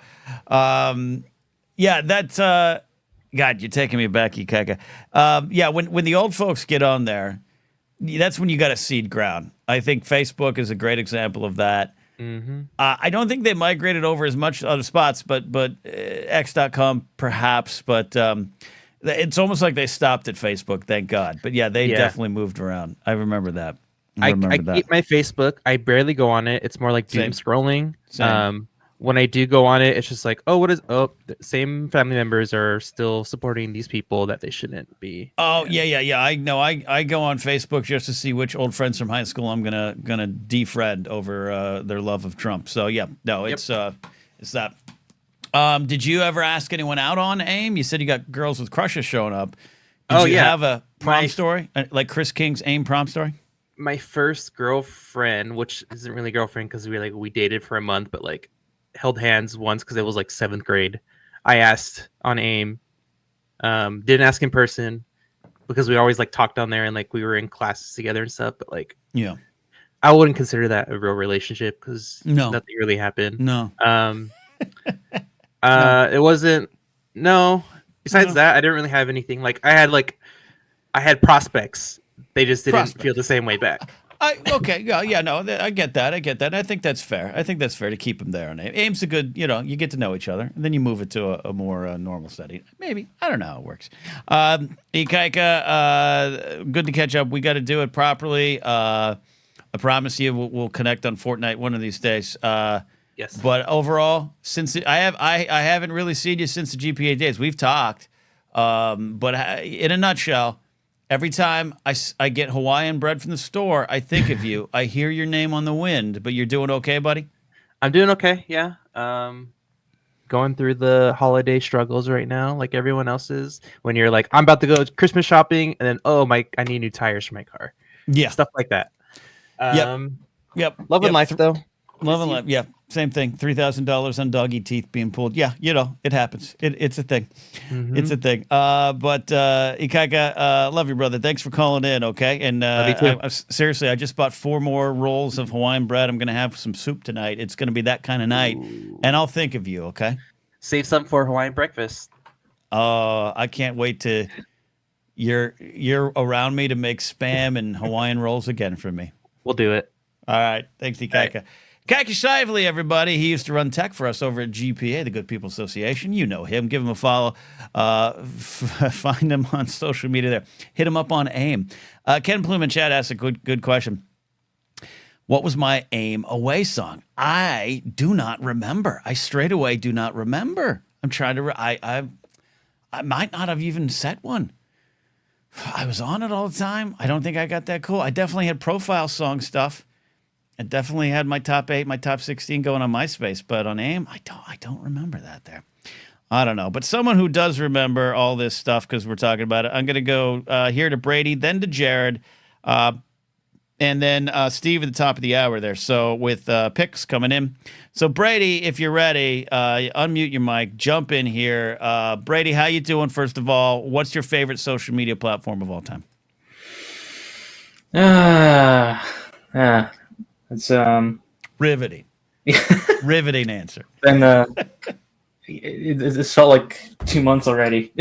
That's. God, you're taking me back, Ikaika. When the old folks get on there, that's when you got to seed ground. I think Facebook is a great example of that. Mm-hmm. I don't think they migrated over as much other spots, but X.com perhaps. But it's almost like they stopped at Facebook. Thank God. But they definitely moved around. I remember that. I keep my Facebook. I barely go on it. It's more like doom scrolling. Same. When I do go on it, it's just like, the same family members are still supporting these people that they shouldn't be. Oh, yeah. I know. I go on Facebook just to see which old friends from high school I'm gonna defriend over their love of Trump. So it's that. Did you ever ask anyone out on AIM? You said you got girls with crushes showing up. Did you have a prom story like Chris King's AIM prom story? My first girlfriend, which isn't really a girlfriend because we dated for a month, but like held hands once because it was like 7th grade. I asked on AIM, didn't ask in person because we always like talked on there and like we were in classes together and stuff. But like, I wouldn't consider that a real relationship because nothing really happened. No. It wasn't. No. Besides that, I didn't really have anything. Like I had prospects. They just didn't feel the same way back. I get that. I think that's fair. I think that's fair to keep them there. And AIM's a good, you get to know each other, and then you move it to a more normal setting. Maybe. I don't know how it works. Ikaika, good to catch up. We got to do it properly. I promise you we'll connect on Fortnite one of these days. Yes. But overall, since I haven't really seen you since the GPA days. We've talked, but in a nutshell, every time I get Hawaiian bread from the store, I think of you. I hear your name on the wind, but you're doing okay, buddy? I'm doing okay. Yeah. Going through the holiday struggles right now, like everyone else is. When you're like, I'm about to go Christmas shopping, and then I need new tires for my car. Yeah. Stuff like that. Yep. Yep. Loving life though. Love and life. Yeah, same thing. $3,000 on doggy teeth being pulled. Yeah, it happens. It's a thing. Mm-hmm. It's a thing. But Ikaika, love you, brother. Thanks for calling in. Okay, and Love you too. seriously, I just bought 4 more rolls of Hawaiian bread. I'm gonna have some soup tonight. It's gonna be that kind of night, and I'll think of you. Okay. Save some for Hawaiian breakfast. I can't wait to you're around me to make spam and Hawaiian rolls again for me. We'll do it. All right. Thanks, Ikaika. Right. Kaki Shively, everybody. He used to run tech for us over at GPA, the Good People Association. You know him. Give him a follow. Find him on social media there. Hit him up on AIM. Ken Plume in chat asked a good question. What was my AIM away song? I do not remember. I straight away do not remember. I'm trying to. I might not have even set one. I was on it all the time. I don't think I got that cool. I definitely had profile song stuff. I definitely had my top 8, my top 16 going on MySpace, but on AIM, I don't remember that there. I don't know. But someone who does remember all this stuff, because we're talking about it, I'm going to go here to Brady, then to Jared, and then Steve at the top of the hour there. So with picks coming in. So Brady, if you're ready, unmute your mic, jump in here. Brady, how you doing, first of all? What's your favorite social media platform of all time? It's riveting. Riveting answer. And it's felt like 2 months already.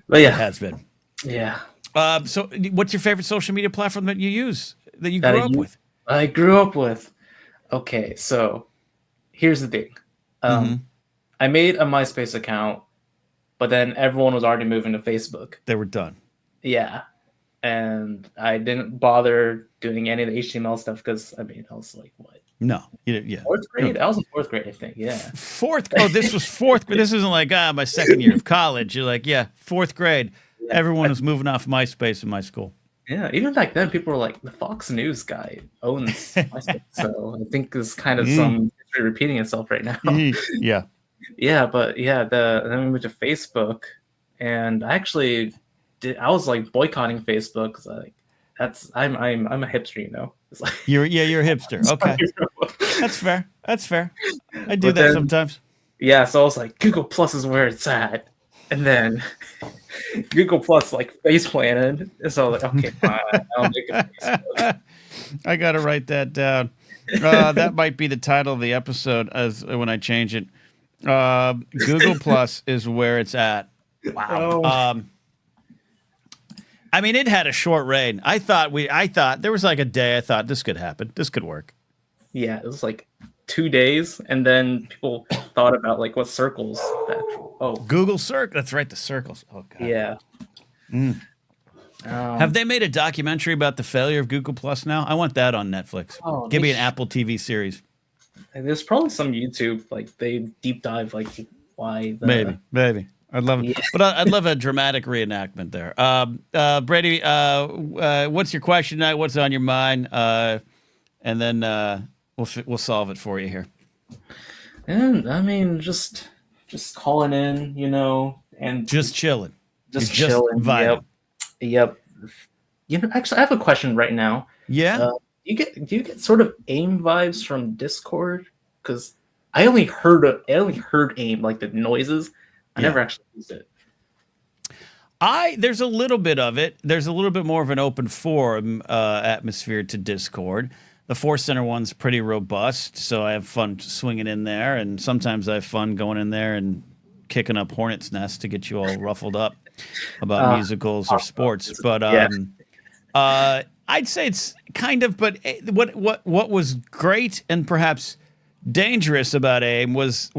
But yeah, it has been. Yeah. So what's your favorite social media platform that you use, that you grew up with? I grew up with. Okay, so here's the thing. I made a MySpace account, but then everyone was already moving to Facebook. They were done. Yeah. And I didn't bother doing any of the HTML stuff because, I was like, what? No. Yeah. 4th grade? I was in 4th grade, I think. Yeah. 4th? Oh, this was 4th grade. This isn't like, my second year of college. You're like, 4th grade. Yeah. Everyone was moving off MySpace in my school. Yeah. Even back then, people were like, the Fox News guy owns MySpace. So I think there's kind of some history repeating itself right now. Yeah. Yeah. But then we moved to Facebook. And I actually... I was like boycotting Facebook because I'm a hipster, It's like, you're a hipster. Okay, that's fair. I do that sometimes. Yeah, so I was like, Google Plus is where it's at, and then Google Plus face planted. So I was like, okay, fine, I'll make it Facebook. I gotta write that down. That might be the title of the episode as when I change it. Google Plus is where it's at. Wow. It had a short reign. I thought there was a day I thought this could happen. This could work. Yeah, it was 2 days, and then people thought about what circles that. Google Circle. That's right, the circles. Oh god. Yeah. Have they made a documentary about the failure of Google Plus now? I want that on Netflix. Give me an Apple TV series. There's probably some YouTube they deep dive why. Maybe. I'd love it, but I'd love a dramatic reenactment there. Brady, what's your question tonight? What's on your mind? And then we'll solve it for you here. And just calling in, and just chilling, just chilling. Yep. Actually, I have a question right now. Yeah. Do you get sort of AIM vibes from Discord? Because I only heard AIM, the noises. I never actually used it. There's a little bit of it. There's a little bit more of an open forum atmosphere to Discord. The Force Center one's pretty robust, so I have fun swinging in there, and sometimes I have fun going in there and kicking up hornets' nests to get you all ruffled up about musicals or sports. But I'd say it's kind of. But what was great and perhaps dangerous about AIM was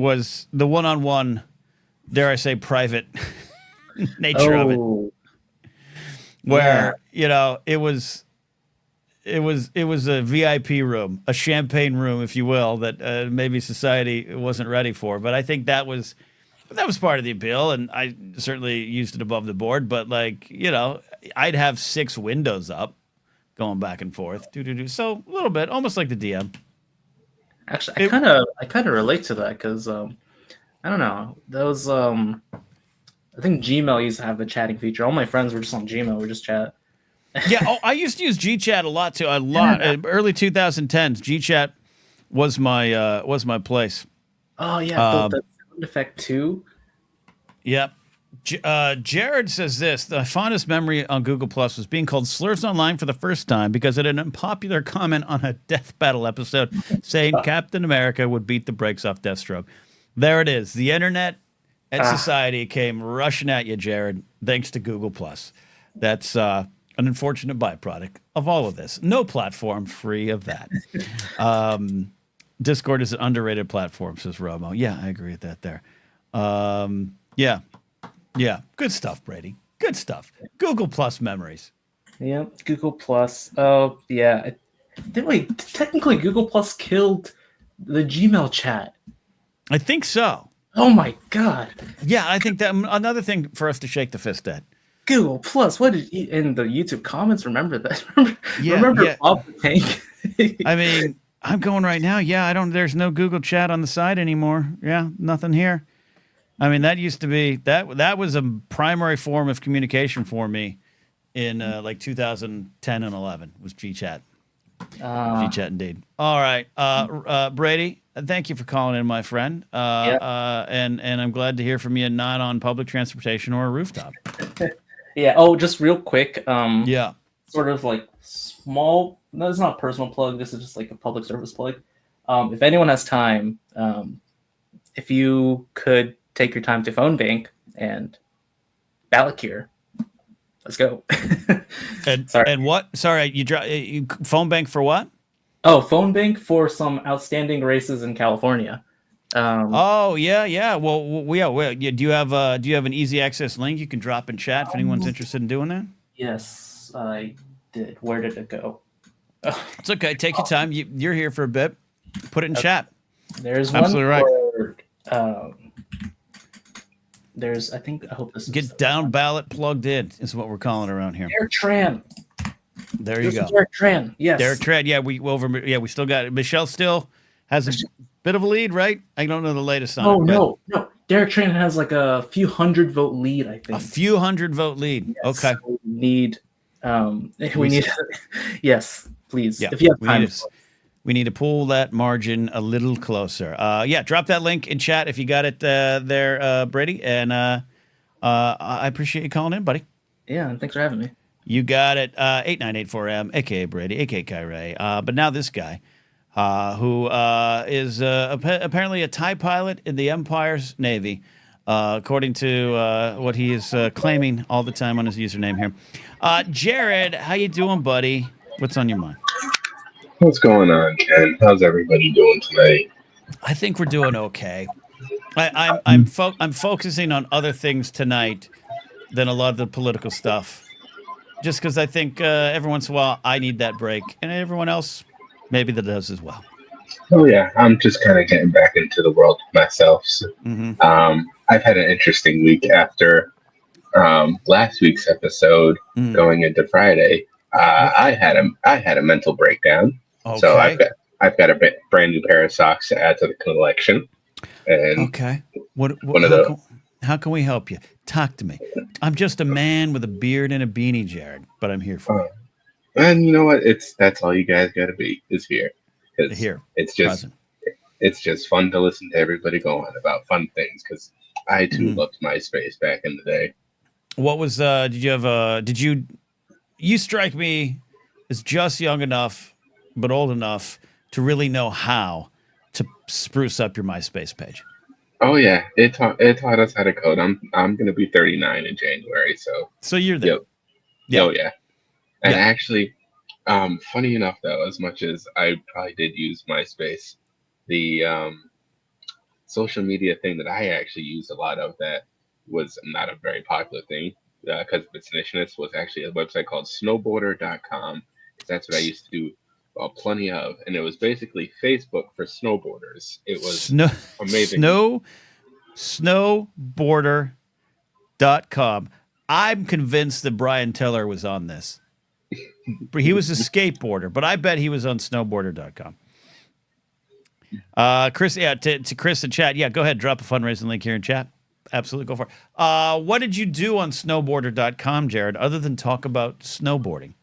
the one-on-one, dare I say, private nature of it, where it was a VIP room, a champagne room, if you will, that maybe society wasn't ready for. But I think that was part of the appeal, and I certainly used it above the board. But I'd have 6 windows up, going back and forth, so a little bit, almost like the DM. Actually, I kind of relate to that because I don't know those I think Gmail used to have the chatting feature. All my friends were just on Gmail. We just chat. Yeah. Oh, I used to use GChat a lot too. A lot. Early 2010s, GChat was my place. Oh yeah, the sound effect too. Yep. Jared says this: the fondest memory on Google Plus was being called slurs online for the first time because of an unpopular comment on a Death Battle episode saying Captain America would beat the brakes off Deathstroke. There it is. The internet and society came rushing at you, Jared, thanks to Google Plus. That's an unfortunate byproduct of all of this. No platform free of that. Discord is an underrated platform, says Romo. Yeah, I agree with that there. Yeah. Good stuff, Brady. Good stuff. Google Plus memories. Yeah, Google Plus. Oh, yeah. Wait, technically Google Plus killed the Gmail chat. I think so. Oh my god. Yeah, I think that another thing for us to shake the fist at. Google Plus. What did in the YouTube comments? Remember that? remember Bob the Tank? I mean, I'm going right now. Yeah, there's no Google Chat on the site anymore. Yeah, nothing here. I mean, that used to be that was a primary form of communication for me in like 2010 and 11 was GChat. GChat indeed. All right, Brady, thank you for calling in, my friend. And I'm glad to hear from you, not on public transportation or a rooftop. Yeah. Oh, just real quick. Yeah. Sort of like small. No, it's not a personal plug. This is just like a public service plug. If anyone has time, if you could take your time to phone bank and ballot cure. Let's go. Sorry. And what? Sorry, you phone bank for what? Oh, phone bank for some outstanding races in California. Oh yeah. Well, do you have an easy access link you can drop in chat if anyone's interested in doing that? Yes, I did. Where did it go? It's okay. Take your time. You're here for a bit. Put it in chat. There's absolutely one right. I hope this get down ballot plugged in is what we're calling around here. Derek Tran. There you go. Derek Tran. Yes. Derek Tran. Yeah, we still got it. Michelle still has a bit of a lead, right? I don't know the latest on it. Oh no. Derek Tran has like a few hundred vote lead, I think. A few hundred vote lead. Yes, okay. So we need yes, please. Yeah, if you have time. We need to pull that margin a little closer. Drop that link in chat if you got it there, Brady. And I appreciate you calling in, buddy. Yeah, and thanks for having me. You got it. 8984M, a.k.a. Brady, a.k.a. Kyrie. But now this guy, who is apparently a TIE pilot in the Empire's Navy, according to what he is claiming all the time on his username here. Jared, how you doing, buddy? What's on your mind? What's going on, Ken? How's everybody doing tonight? I think we're doing okay. I'm focusing on other things tonight than a lot of the political stuff, just because I think every once in a while I need that break, and everyone else maybe that does as well. Oh yeah, I'm just kind of getting back into the world myself. So, I've had an interesting week after last week's episode going into Friday. I had a mental breakdown. Okay. So I've got a brand new pair of socks to add to the collection. And okay, how can we help you? Talk to me. I'm just a man with a beard and a beanie, Jared, but I'm here for you. And you know what? That's all you guys got to be is here. Here, it's just fun to listen to everybody go on about fun things because I too loved MySpace back in the day. What was? You strike me as just young enough, but old enough to really know how to spruce up your MySpace page. Oh yeah, it taught us how to code. I'm gonna be 39 in January, so you're there. Yep. Oh yeah, and actually, funny enough though, as much as I probably did use MySpace, the social media thing that I actually used a lot of that was not a very popular thing because of its nicheness was actually a website called snowboarder.com. That's what I used to do plenty of, and it was basically Facebook for snowboarders. It was amazing. Snowboarder.com. I'm convinced that Brian Tiller was on this. He was a skateboarder, but I bet he was on snowboarder.com. Chris, to Chris in chat, go ahead, drop a fundraising link here in chat. Absolutely, go for it. What did you do on snowboarder.com, Jared, other than talk about snowboarding?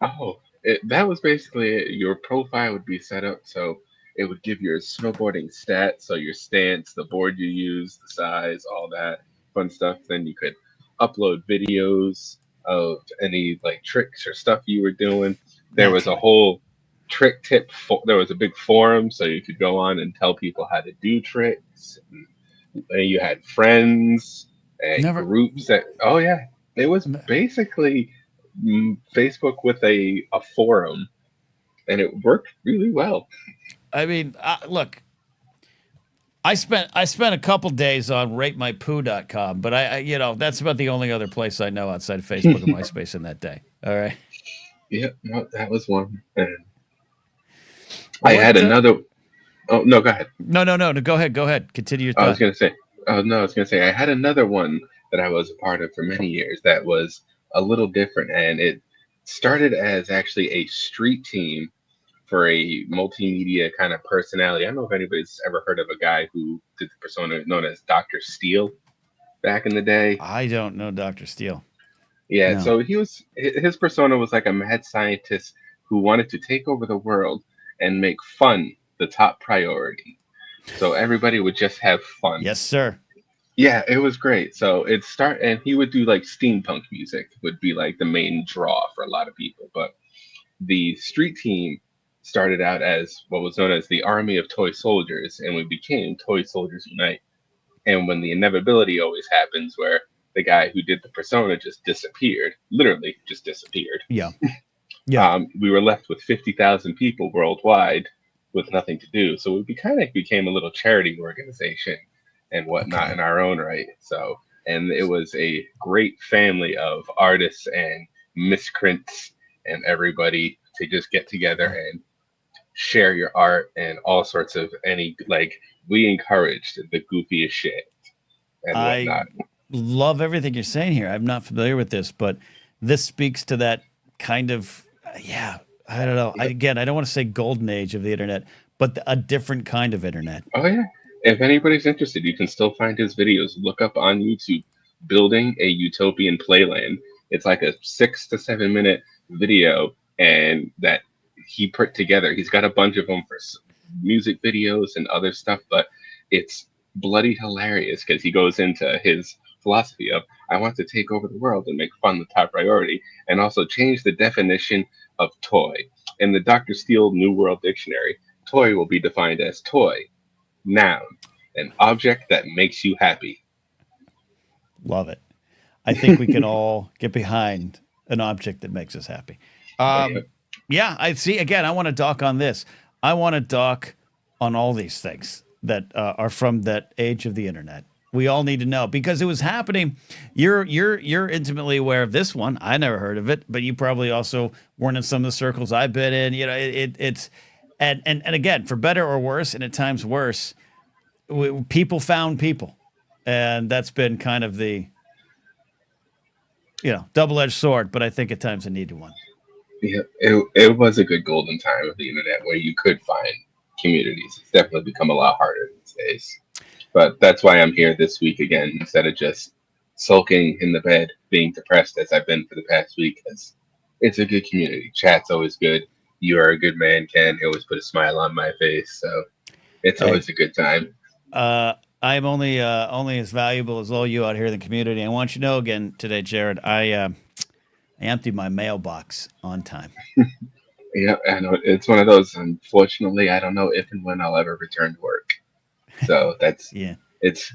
Oh, that was basically it. Your profile would be set up so it would give your snowboarding stats, so your stance, the board you use, the size, all that fun stuff. Then you could upload videos of any like tricks or stuff you were doing. There was a whole trick tip. There was a big forum, so you could go on and tell people how to do tricks. And you had friends and groups that. Oh yeah, it was basically Facebook with a forum, and it worked really well. I mean, look, I spent a couple days on ratemypoo.com, but I that's about the only other place I know outside of Facebook and MySpace in that day. All right. Yeah, no, that was one. And I had another. Oh no, go ahead. No. Go ahead. Continue your thought. I was gonna say I had another one that I was a part of for many years that was a little different, and it started as actually a street team for a multimedia kind of personality. I don't know if anybody's ever heard of a guy who did the persona known as Dr. Steele back in the day. I don't know Dr. Steele. Yeah, no. So his persona was like a mad scientist who wanted to take over the world and make fun the top priority. So everybody would just have fun. Yes, sir. Yeah, it was great. So and he would do like steampunk music would be like the main draw for a lot of people. But the street team started out as what was known as the Army of Toy Soldiers, and we became Toy Soldiers Unite. And when the inevitability always happens where the guy who did the persona just disappeared, literally just disappeared. Yeah. We were left with 50,000 people worldwide with nothing to do. So we kind of became a little charity organization and whatnot in our own right. So, and it was a great family of artists and miscreants and everybody to just get together and share your art and all sorts of we encouraged the goofiest shit and whatnot. I love everything you're saying here. I'm not familiar with this, but this speaks to that kind of, I don't know. Yep. I don't want to say golden age of the internet, but a different kind of internet. Oh yeah. If anybody's interested, you can still find his videos. Look up on YouTube, Building a Utopian Playland. It's like a 6 to 7 minute video and that he put together. He's got a bunch of them for music videos and other stuff, but it's bloody hilarious because he goes into his philosophy of I want to take over the world and make fun the top priority, and also change the definition of toy. In the Dr. Steele New World Dictionary, toy will be defined as toy, noun, an object that makes you happy. Love it. I think we can all get behind an object that makes us happy. Yeah, I see. Again, I want to dock on this. I want to dock on all these things that are from that age of the internet. We all need to know because it was happening. You're intimately aware of this one. I never heard of it, but you probably also weren't in some of the circles I've been in. You know, it's and again, for better or worse, and at times worse, people found people, and that's been kind of the double-edged sword. But I think at times a needed one. Yeah, it was a good golden time of the internet where you could find communities. It's definitely become a lot harder these days. But that's why I'm here this week again, instead of just sulking in the bed, being depressed as I've been for the past week. Because it's a good community. Chat's always good. You are a good man, Ken. You always put a smile on my face. So it's always a good time. I'm only as valuable as all you out here in the community. I want you to know again today, Jared, I emptied my mailbox on time. Yeah, I know. It's one of those. Unfortunately, I don't know if and when I'll ever return to work. So that's It's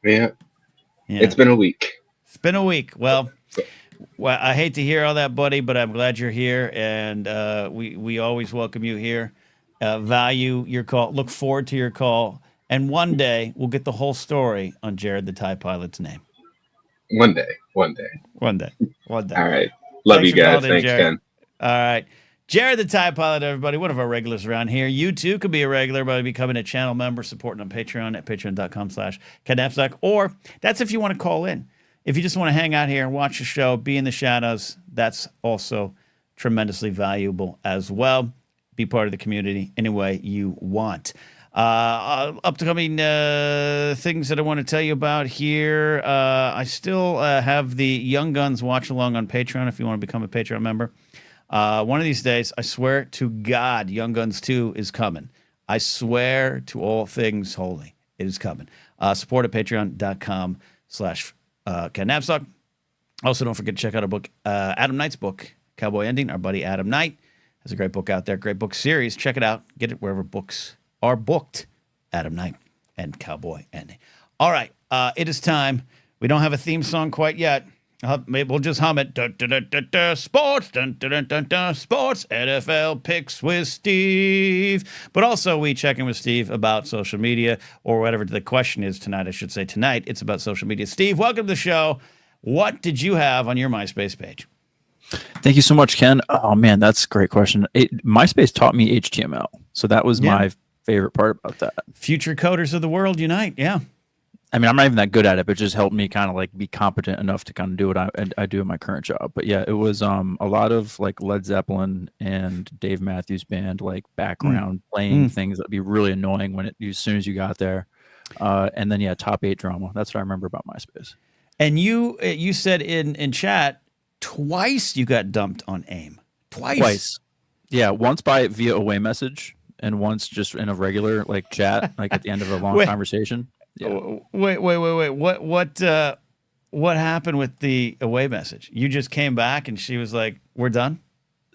been a week. It's been a week. Well, I hate to hear all that, buddy, but I'm glad you're here, and we always welcome you here. Value your call. Look forward to your call, and one day we'll get the whole story on Jared the TIE Pilot's name. One day. All right. Love you guys. Thanks, Ken. All right. Jared the TIE Pilot, everybody, one of our regulars around here. You too could be a regular by becoming a channel member, supporting on Patreon at patreon.com/KenNapzok. Or that's if you want to call in. If you just want to hang out here and watch the show, be in the shadows, that's also tremendously valuable as well. Be part of the community any way you want. Upcoming things that I want to tell you about here. I still have the Young Guns watch along on Patreon if you want to become a Patreon member. One of these days, I swear to God, Young Guns 2 is coming. I swear to all things holy, it is coming. Support at patreon.com/Ken Knapsack. Also, don't forget to check out our book, Adam Knight's book, Cowboy Ending. Our buddy Adam Knight has a great book out there, great book series. Check it out. Get it wherever books are booked. Adam Knight and Cowboy Ending. All right, it is time. We don't have a theme song quite yet. Maybe we'll just hum it. Dun, dun, dun, dun, dun, sports, dun, dun, dun, dun, dun, sports, NFL picks with Steve. But also we check in with Steve about social media or whatever the question is tonight. I should say tonight it's about social media. Steve, welcome to the show. What did you have on your MySpace page? Thank you so much, Ken. Oh man, that's a great question. MySpace taught me HTML, so that was my favorite part about that. Future coders of the world unite. Yeah. I mean, I'm not even that good at it, but it just helped me kind of like be competent enough to kind of do what I do in my current job. But yeah, it was a lot of like Led Zeppelin and Dave Matthews Band, like background playing things that'd be really annoying as soon as you got there. And then top 8 drama. That's what I remember about MySpace. And you said in chat twice you got dumped on AIM. Twice. Yeah, once via away message and once just in a regular like chat, like at the end of a long conversation. Yeah. Wait. What happened with the away message? You just came back and she was like, "We're done."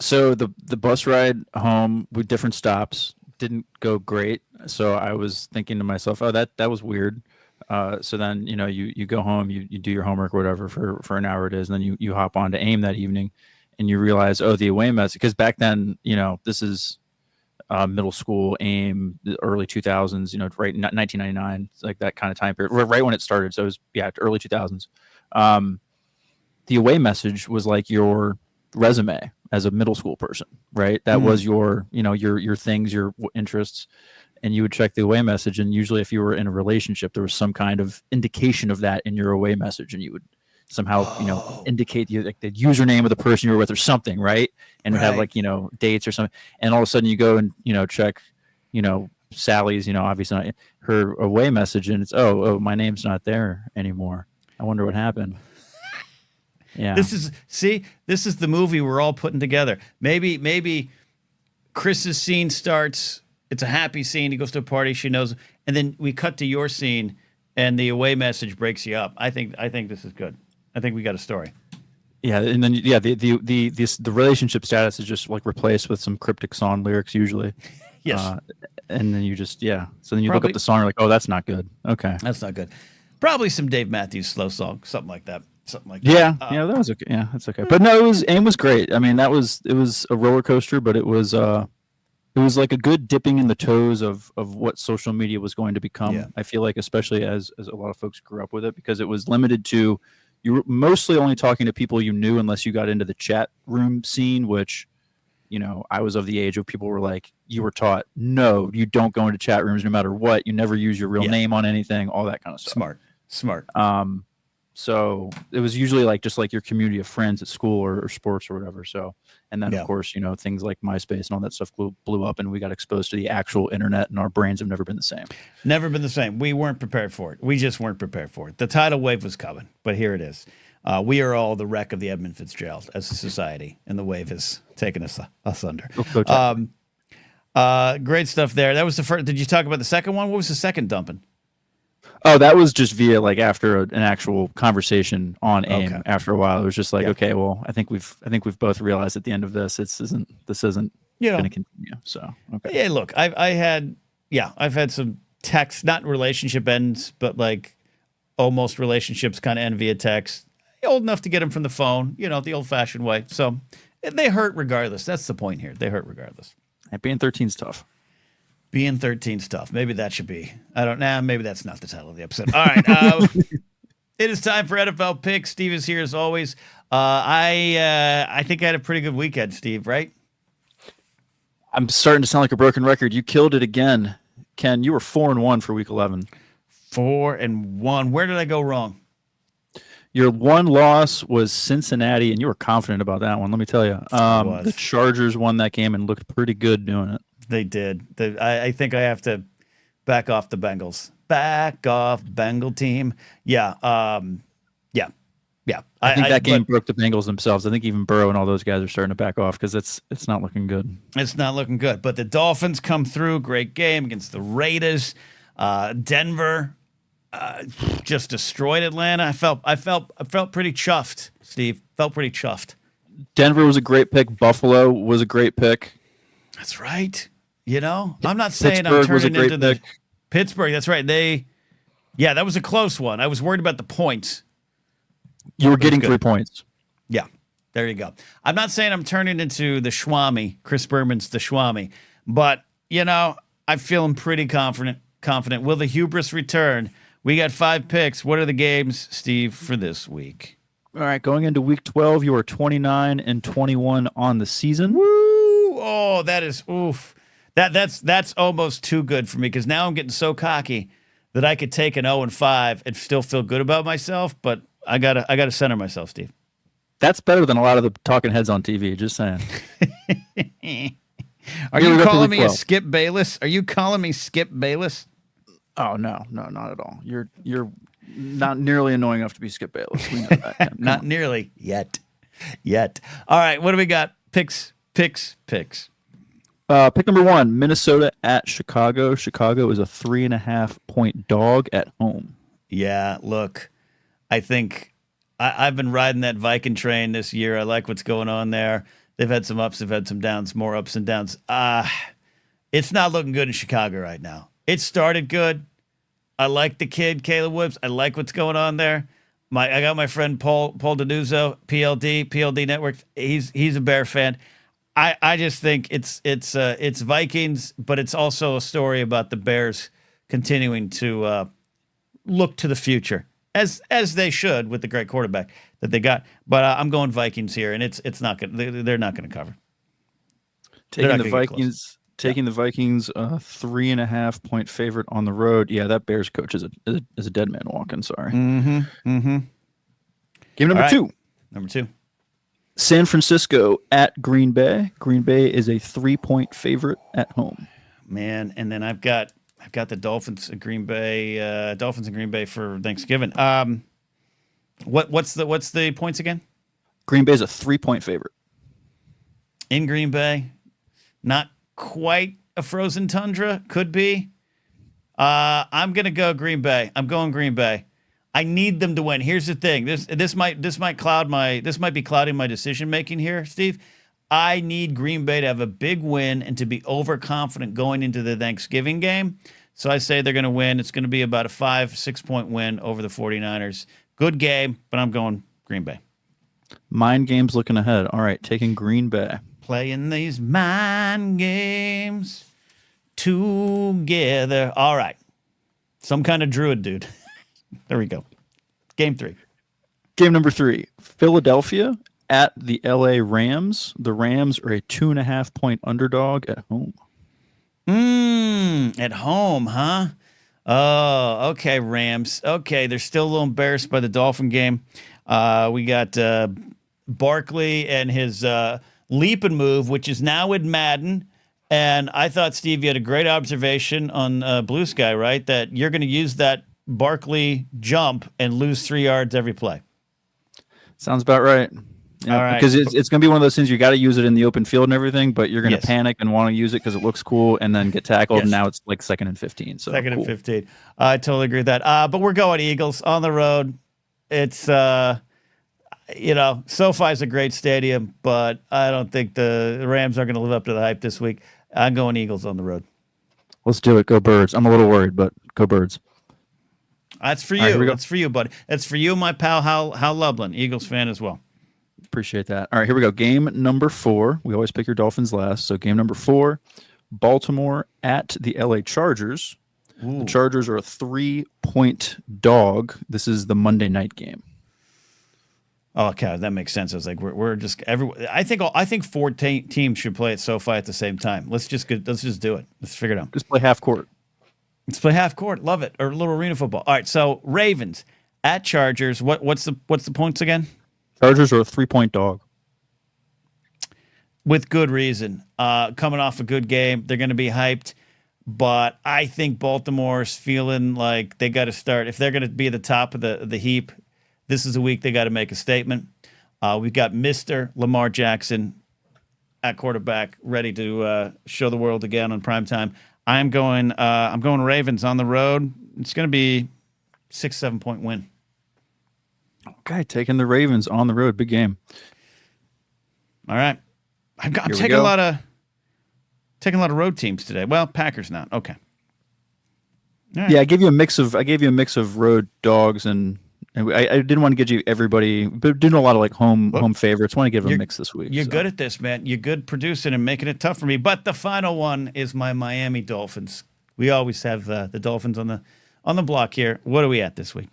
So the bus ride home with different stops didn't go great. So I was thinking to myself, "Oh, that was weird." So then you go home, you do your homework or whatever for an hour it is, and then you hop on to AIM that evening, and you realize, oh, the away message, because back then this is. Middle school, AIM, the early 2000s, right, 1999, like that kind of time period, right when it started. So it was, early 2000s. The away message was like your resume as a middle school person, right? That was your things, your interests, and you would check the away message. And usually if you were in a relationship, there was some kind of indication of that in your away message, and you would somehow indicate the username of the person you were with or something, right? And have dates or something, and all of a sudden you go and check Sally's obviously not her away message, and it's oh my name's not there anymore. I wonder what happened. Yeah, this is the movie we're all putting together. Maybe Chris's scene starts, it's a happy scene, he goes to a party, she knows, and then we cut to your scene and the away message breaks you up. I think this is good. I think we got a story. Yeah, and then the relationship status is just like replaced with some cryptic song lyrics usually. Yes. And then you just so then you look up the song, you're like, oh, that's not good. Okay, that's not good. Probably some Dave Matthews slow song, something like that. Yeah, that was okay. Yeah, that's okay. But no, AIM was great. I mean, it was a roller coaster, but it was like a good dipping in the toes of what social media was going to become. Yeah. I feel like, especially as a lot of folks grew up with it, because it was limited to, you were mostly only talking to people you knew unless you got into the chat room scene, which, I was of the age of people were like, you were taught, no, you don't go into chat rooms no matter what. You never use your real name on anything, all that kind of stuff. Smart. So it was usually just like your community of friends at school or sports or whatever. So, and then of course, things like MySpace and all that stuff blew up, and we got exposed to the actual internet, and our brains have never been the same. Never been the same. We weren't prepared for it. We just weren't prepared for it. The tidal wave was coming, but here it is. We are all the wreck of the Edmund Fitzgerald as a society, and the wave has taken us under. Great stuff there. That was the first. Did you talk about the second one? What was the second dumping? Oh, that was just via an actual conversation on AIM. Okay. After a while, it was just like, okay, well, I think we've both realized at the end of this isn't going to continue. So okay. Yeah, look, I've had some text, not relationship ends, but like almost relationships kind of end via text. Old enough to get them from the phone, the old-fashioned way. So they hurt regardless. That's the point here. They hurt regardless. And being 13's tough. Being 13's tough. Maybe that should be. Maybe that's not the title of the episode. All right. It is time for NFL picks. Steve is here as always. I think I had a pretty good weekend, Steve, right? I'm starting to sound like a broken record. You killed it again. Ken, you were 4-1 for week 11. 4-1. Where did I go wrong? Your one loss was Cincinnati, and you were confident about that one. Let me tell you. The Chargers won that game and looked pretty good doing it. They did. I think I have to Back off the Bengals. Back off Bengal team. Yeah. Yeah. I think that game broke the Bengals themselves. I think even Burrow and all those guys are starting to back off because it's not looking good. It's not looking good. But the Dolphins come through. Great game against the Raiders. Denver just destroyed Atlanta. I felt pretty chuffed, Steve. Felt pretty chuffed. Denver was a great pick. Buffalo was a great pick. That's right. You know, I'm not saying Pittsburgh I'm turning was a great into the pick. Pittsburgh. That's right. That was a close one. I was worried about the points. You were getting good. 3 points. Yeah, there you go. I'm not saying I'm turning into the Schwami, Chris Berman's the Schwami, but, you know, I'm feeling pretty confident. Will the hubris return? We got 5 picks. What are the games, Steve, for this week? All right, going into week 12, you are 29-21 on the season. Woo! Oh, that is oof. That's almost too good for me because now I'm getting so cocky that I could take an 0-5 and still feel good about myself, but I gotta center myself, Steve. That's better than a lot of the talking heads on TV. Just saying. Are you calling me a Skip Bayless? Are you calling me Skip Bayless? Oh no, not at all. You're not nearly annoying enough to be Skip Bayless. We know that. Not nearly yet. All right, what do we got? Picks. Pick number 1: Minnesota at Chicago. Chicago is a 3.5-point dog at home. Yeah, look. I think I've been riding that Viking train this year. I like what's going on there. They've had some ups, they've had some downs, more ups and downs. It's not looking good in Chicago right now. It started good. I like the kid, Caleb Williams. I like what's going on there. I got my friend Paul Denuzzo, PLD Network. He's a Bear fan. I just think it's Vikings, but it's also a story about the Bears continuing to look to the future. As they should with the great quarterback that they got, but I'm going Vikings here, and it's not good. They're not going to cover. Taking the Vikings, the Vikings, 3.5-point favorite on the road. Yeah, that Bears coach is a dead man walking. Sorry. Mm-hmm. Game number 2. Number 2. San Francisco at Green Bay. Green Bay is a 3-point favorite at home. Man, and then I've got the Dolphins in Green Bay for Thanksgiving. What's the points again? Green Bay is a 3-point favorite in Green Bay. Not quite a frozen tundra. Could be. I'm gonna go Green Bay. I'm going Green Bay. I need them to win. Here's the thing. This might be clouding my decision making here, Steve. I need Green Bay to have a big win and to be overconfident going into the Thanksgiving game. So I say they're going to win. It's going to be about a 5-6 point win over the 49ers. Good game, but I'm going Green Bay. Mind games looking ahead. All right, taking Green Bay. Playing these mind games together. All right. Some kind of druid dude. There we go. Game 3. Game number 3. Philadelphia at the LA Rams. The Rams are a 2.5-point underdog at home. At home, huh? Oh, okay, Rams. Okay, they're still a little embarrassed by the Dolphin game. We got Barkley and his leap and move, which is now in Madden. And I thought, Steve, you had a great observation on Blue Sky, right? That you're going to use that Barkley jump and lose 3 yards every play. Sounds about right. Yeah, all right. Because it's going to be one of those things you got to use it in the open field and everything, but you're going to panic and want to use it because it looks cool and then get tackled. And now it's like 2nd and 15. So second and 15. I totally agree with that. But we're going Eagles on the road. It's, SoFi is a great stadium, but I don't think the Rams are going to live up to the hype this week. I'm going Eagles on the road. Let's do it. Go Birds. I'm a little worried, but go Birds. That's for you. That's for you, buddy. That's for you, my pal, Hal Lublin, Eagles fan as well. Appreciate that. All right, here we go. Game number 4. We always pick your Dolphins last. So game number 4, Baltimore at the LA Chargers. Ooh. The Chargers are a 3-point dog. This is the Monday night game. Oh, okay, that makes sense. I was like, we're just I think 4 teams should play at SoFi at the same time. Let's just do it. Let's figure it out. Just play half court. Let's play half court. Love it. Or a little arena football. All right. So Ravens at Chargers. What's the points again? Chargers are a 3-point dog. With good reason. Coming off a good game, they're going to be hyped. but I think Baltimore's feeling like they got to start. If they're going to be at the top of the heap, this is a week they got to make a statement. We've got Mr. Lamar Jackson at quarterback, ready to show the world again on primetime. I'm going Ravens on the road. It's going to be 6-7 point win. Okay, taking the Ravens on the road, big game. All right, I'm taking a lot of road teams today. Well, Packers not. Okay. Right. Yeah, I gave you a mix of road dogs and I didn't want to give you everybody, but doing a lot of like home favorites. Want to give a mix this week. You're good at this, man. You're good producing and making it tough for me. But the final one is my Miami Dolphins. We always have the Dolphins on the block here. What are we at this week?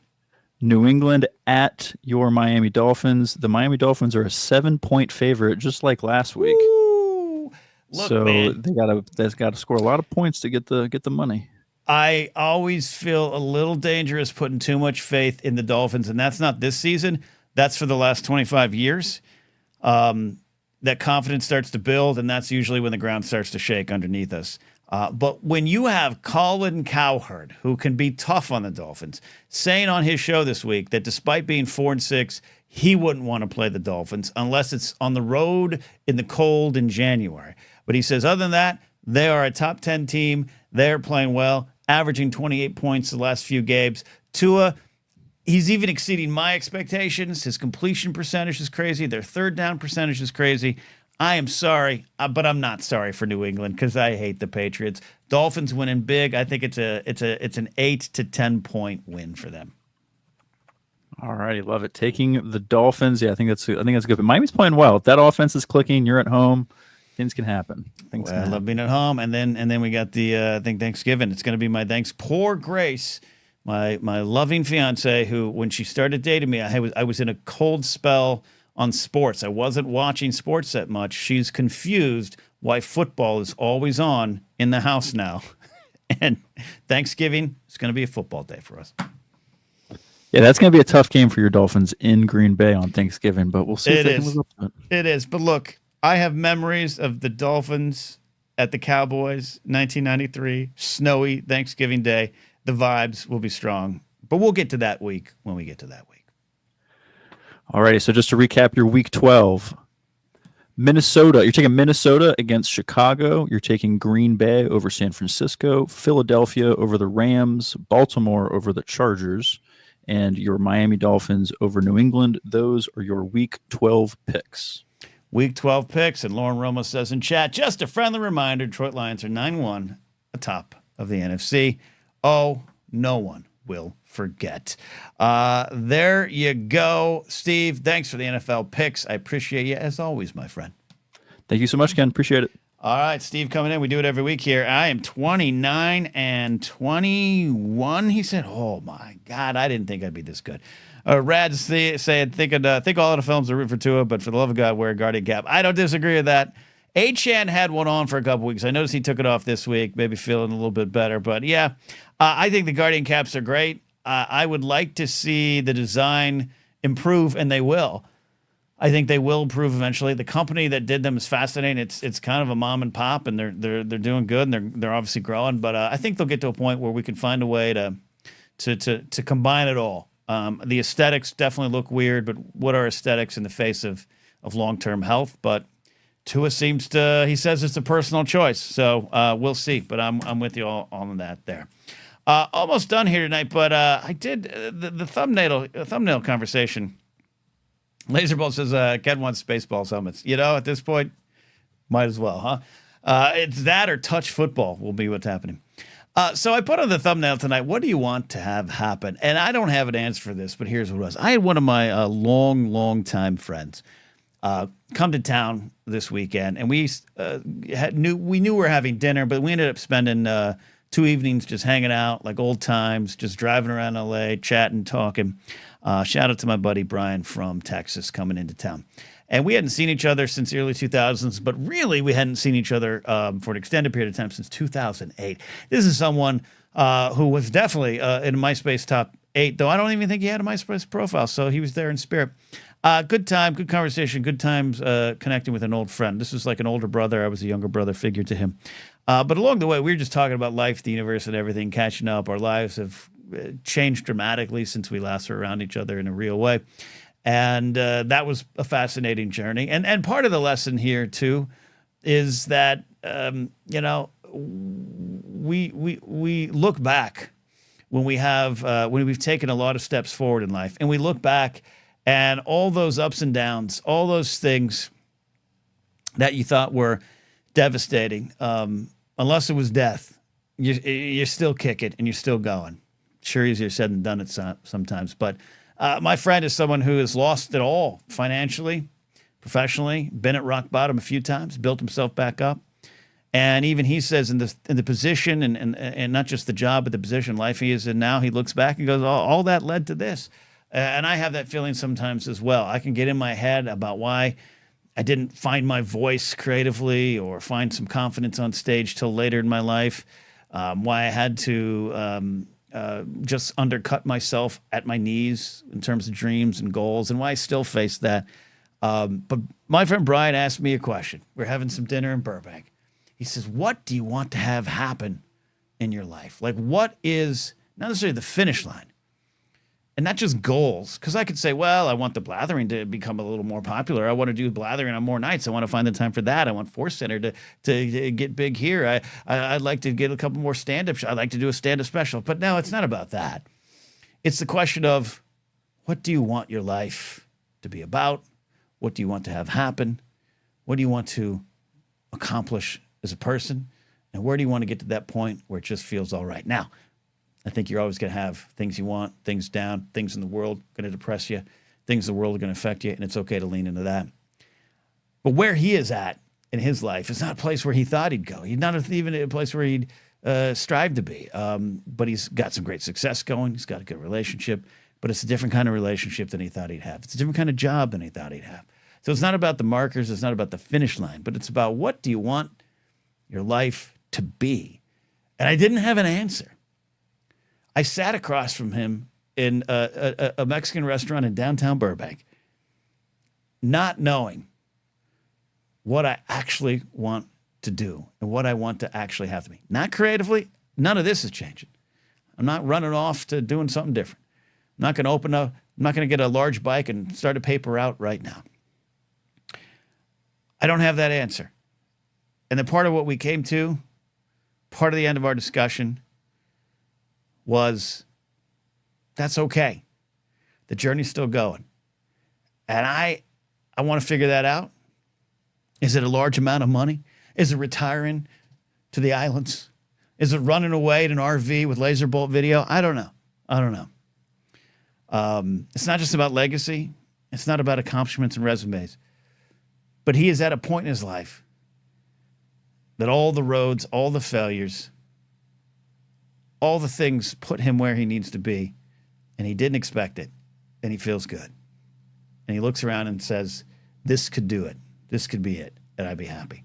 New England at your Miami Dolphins. The Miami Dolphins are a 7-point favorite, just like last week. Ooh, look, so man. they've got to score a lot of points to get the money. I always feel a little dangerous putting too much faith in the Dolphins, and that's not this season. That's for the last 25 years. That confidence starts to build, and that's usually when the ground starts to shake underneath us. But when you have Colin Cowherd, who can be tough on the Dolphins, saying on his show this week that despite being 4-6, he wouldn't want to play the Dolphins unless it's on the road in the cold in January. But he says, other than that, they are a top 10 team. They're playing well, averaging 28 points the last few games. Tua, he's even exceeding my expectations. His completion percentage is crazy. Their third down percentage is crazy. I am sorry, but I'm not sorry for New England because I hate the Patriots. Dolphins winning big. I think it's an 8 to 10 point win for them. All righty, love it. Taking the Dolphins. Yeah, I think that's good. But Miami's playing well. If that offense is clicking, you're at home. Things can happen. I love being at home, and then we got the I think Thanksgiving. It's going to be my thanks. Poor Grace, my loving fiance, who when she started dating me, I was in a cold spell on sports. I wasn't watching sports that much. She's confused why football is always on in the house now, and Thanksgiving is going to be a football day for us. Yeah, that's going to be a tough game for your Dolphins in Green Bay on Thanksgiving, but we'll see. It is, but look. I have memories of the Dolphins at the Cowboys, 1993, snowy Thanksgiving Day. The vibes will be strong, but we'll get to that week when we get to that week. All righty, so just to recap your Week 12, Minnesota. You're taking Minnesota against Chicago. You're taking Green Bay over San Francisco, Philadelphia over the Rams, Baltimore over the Chargers, and your Miami Dolphins over New England. Those are your Week 12 picks. Week 12 picks, and Lauren Romo says in chat, just a friendly reminder, Detroit Lions are 9-1 atop of the NFC. Oh, no one will forget. There you go. Steve, thanks for the NFL picks. I appreciate you as always, my friend. Thank you so much, Ken. Appreciate it. All right, Steve coming in. We do it every week here. I am 29-21. He said, oh, my God, I didn't think I'd be this good. Rad said, think all of the films are root for Tua, but for the love of God, wear a guardian cap. I don't disagree with that. Achan had one on for a couple weeks. I noticed he took it off this week, maybe feeling a little bit better. But, yeah, I think the guardian caps are great. I would like to see the design improve, and they will. I think they will improve eventually. The company that did them is fascinating. It's kind of a mom and pop, and they're doing good, and they're obviously growing. But I think they'll get to a point where we can find a way to combine it all. The aesthetics definitely look weird, but what are aesthetics in the face of long-term health? But Tua he says it's a personal choice, so we'll see. But I'm with you all on that there. Almost done here tonight, but I did the thumbnail conversation. Laserbolt says Ken wants Spaceballs helmets. At this point, might as well, huh? It's that or touch football will be what's happening. So I put on the thumbnail tonight, what do you want to have happen? And I don't have an answer for this, but here's what it was. I had one of my long time friends come to town this weekend, and we knew we were having dinner, but we ended up spending 2 evenings just hanging out like old times, just driving around LA, chatting, talking. Shout out to my buddy Brian from Texas coming into town. And we hadn't seen each other since the early 2000s, but really we hadn't seen each other for an extended period of time since 2008. This is someone who was definitely in MySpace top 8, though I don't even think he had a MySpace profile, so he was there in spirit. Good time, good conversation, good times connecting with an old friend. This was like an older brother. I was a younger brother figure to him. But along the way, we were just talking about life, the universe, and everything, catching up. Our lives have changed dramatically since we last were around each other in a real way. And that was a fascinating journey. And part of the lesson here, too, is that, we look back when we've taken a lot of steps forward in life. And we look back and all those ups and downs, all those things that you thought were devastating, unless it was death, you're still kicking and you're still going. Sure, easier said than done sometimes. But my friend is someone who has lost it all financially, professionally, been at rock bottom a few times, built himself back up. And even he says in the position and not just the job, but the position life he is in now, he looks back and goes, all that led to this. And I have that feeling sometimes as well. I can get in my head about why I didn't find my voice creatively or find some confidence on stage till later in my life, why I had to just undercut myself at my knees in terms of dreams and goals, and why I still face that. But my friend Brian asked me a question. We're having some dinner in Burbank. He says, what do you want to have happen in your life? Like, what is not necessarily the finish line? And not just goals, because I could say, well, I want the Blathering to become a little more popular. I want to do Blathering on more nights. I want to find the time for that. I want Force Center to get big here. I'd like to get a couple more stand-up shows. I'd like to do a stand-up special. But no, it's not about that. It's the question of, what do you want your life to be about? What do you want to have happen? What do you want to accomplish as a person? And where do you want to get to that point where it just feels all right? Now, I think you're always going to have things you want, things down, things in the world going to depress you, things in the world are going to affect you, and it's okay to lean into that. But where he is at in his life is not a place where he thought he'd go. He's not even a place where he'd strive to be. But he's got some great success going. He's got a good relationship, but it's a different kind of relationship than he thought he'd have. It's a different kind of job than he thought he'd have. So it's not about the markers. It's not about the finish line, but it's about, what do you want your life to be? And I didn't have an answer. I sat across from him in a Mexican restaurant in downtown Burbank, not knowing what I actually want to do and what I want to actually have to be. Not creatively. None of this is changing. I'm not running off to doing something different. I'm not going to I'm not going to get a large bike and start a paper route right now. I don't have that answer. And the part of what we came to, part of the end of our discussion, was, that's okay. The journey's still going. And I want to figure that out. Is it a large amount of money? Is it retiring to the islands? Is it running away in an RV with laser bolt video? I don't know. It's not just about legacy. It's not about accomplishments and resumes. But he is at a point in his life that all the roads, all the failures, all the things put him where he needs to be, and he didn't expect it, and he feels good. And he looks around and says, this could do it. This could be it, and I'd be happy.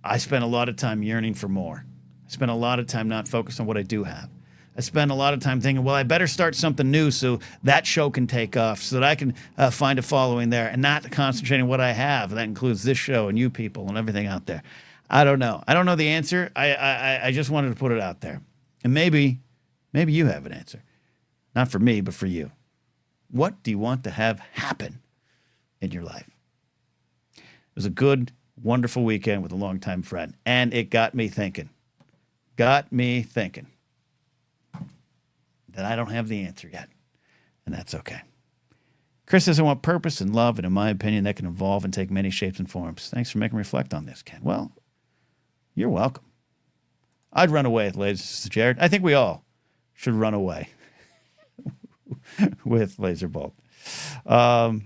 I spent a lot of time yearning for more. I spent a lot of time not focused on what I do have. I spent a lot of time thinking, well, I better start something new so that show can take off, so that I can find a following there, and not concentrating on what I have. That includes this show and you people and everything out there. I don't know. I don't know the answer. I just wanted to put it out there. And maybe you have an answer. Not for me, but for you. What do you want to have happen in your life? It was a good, wonderful weekend with a longtime friend, and it got me thinking. That I don't have the answer yet, and that's okay. Chris says, I want purpose and love, and in my opinion, that can evolve and take many shapes and forms. Thanks for making me reflect on this, Ken. Well, you're welcome. I'd run away, ladies. This is Jared. I think we all should run away with laser bolt. So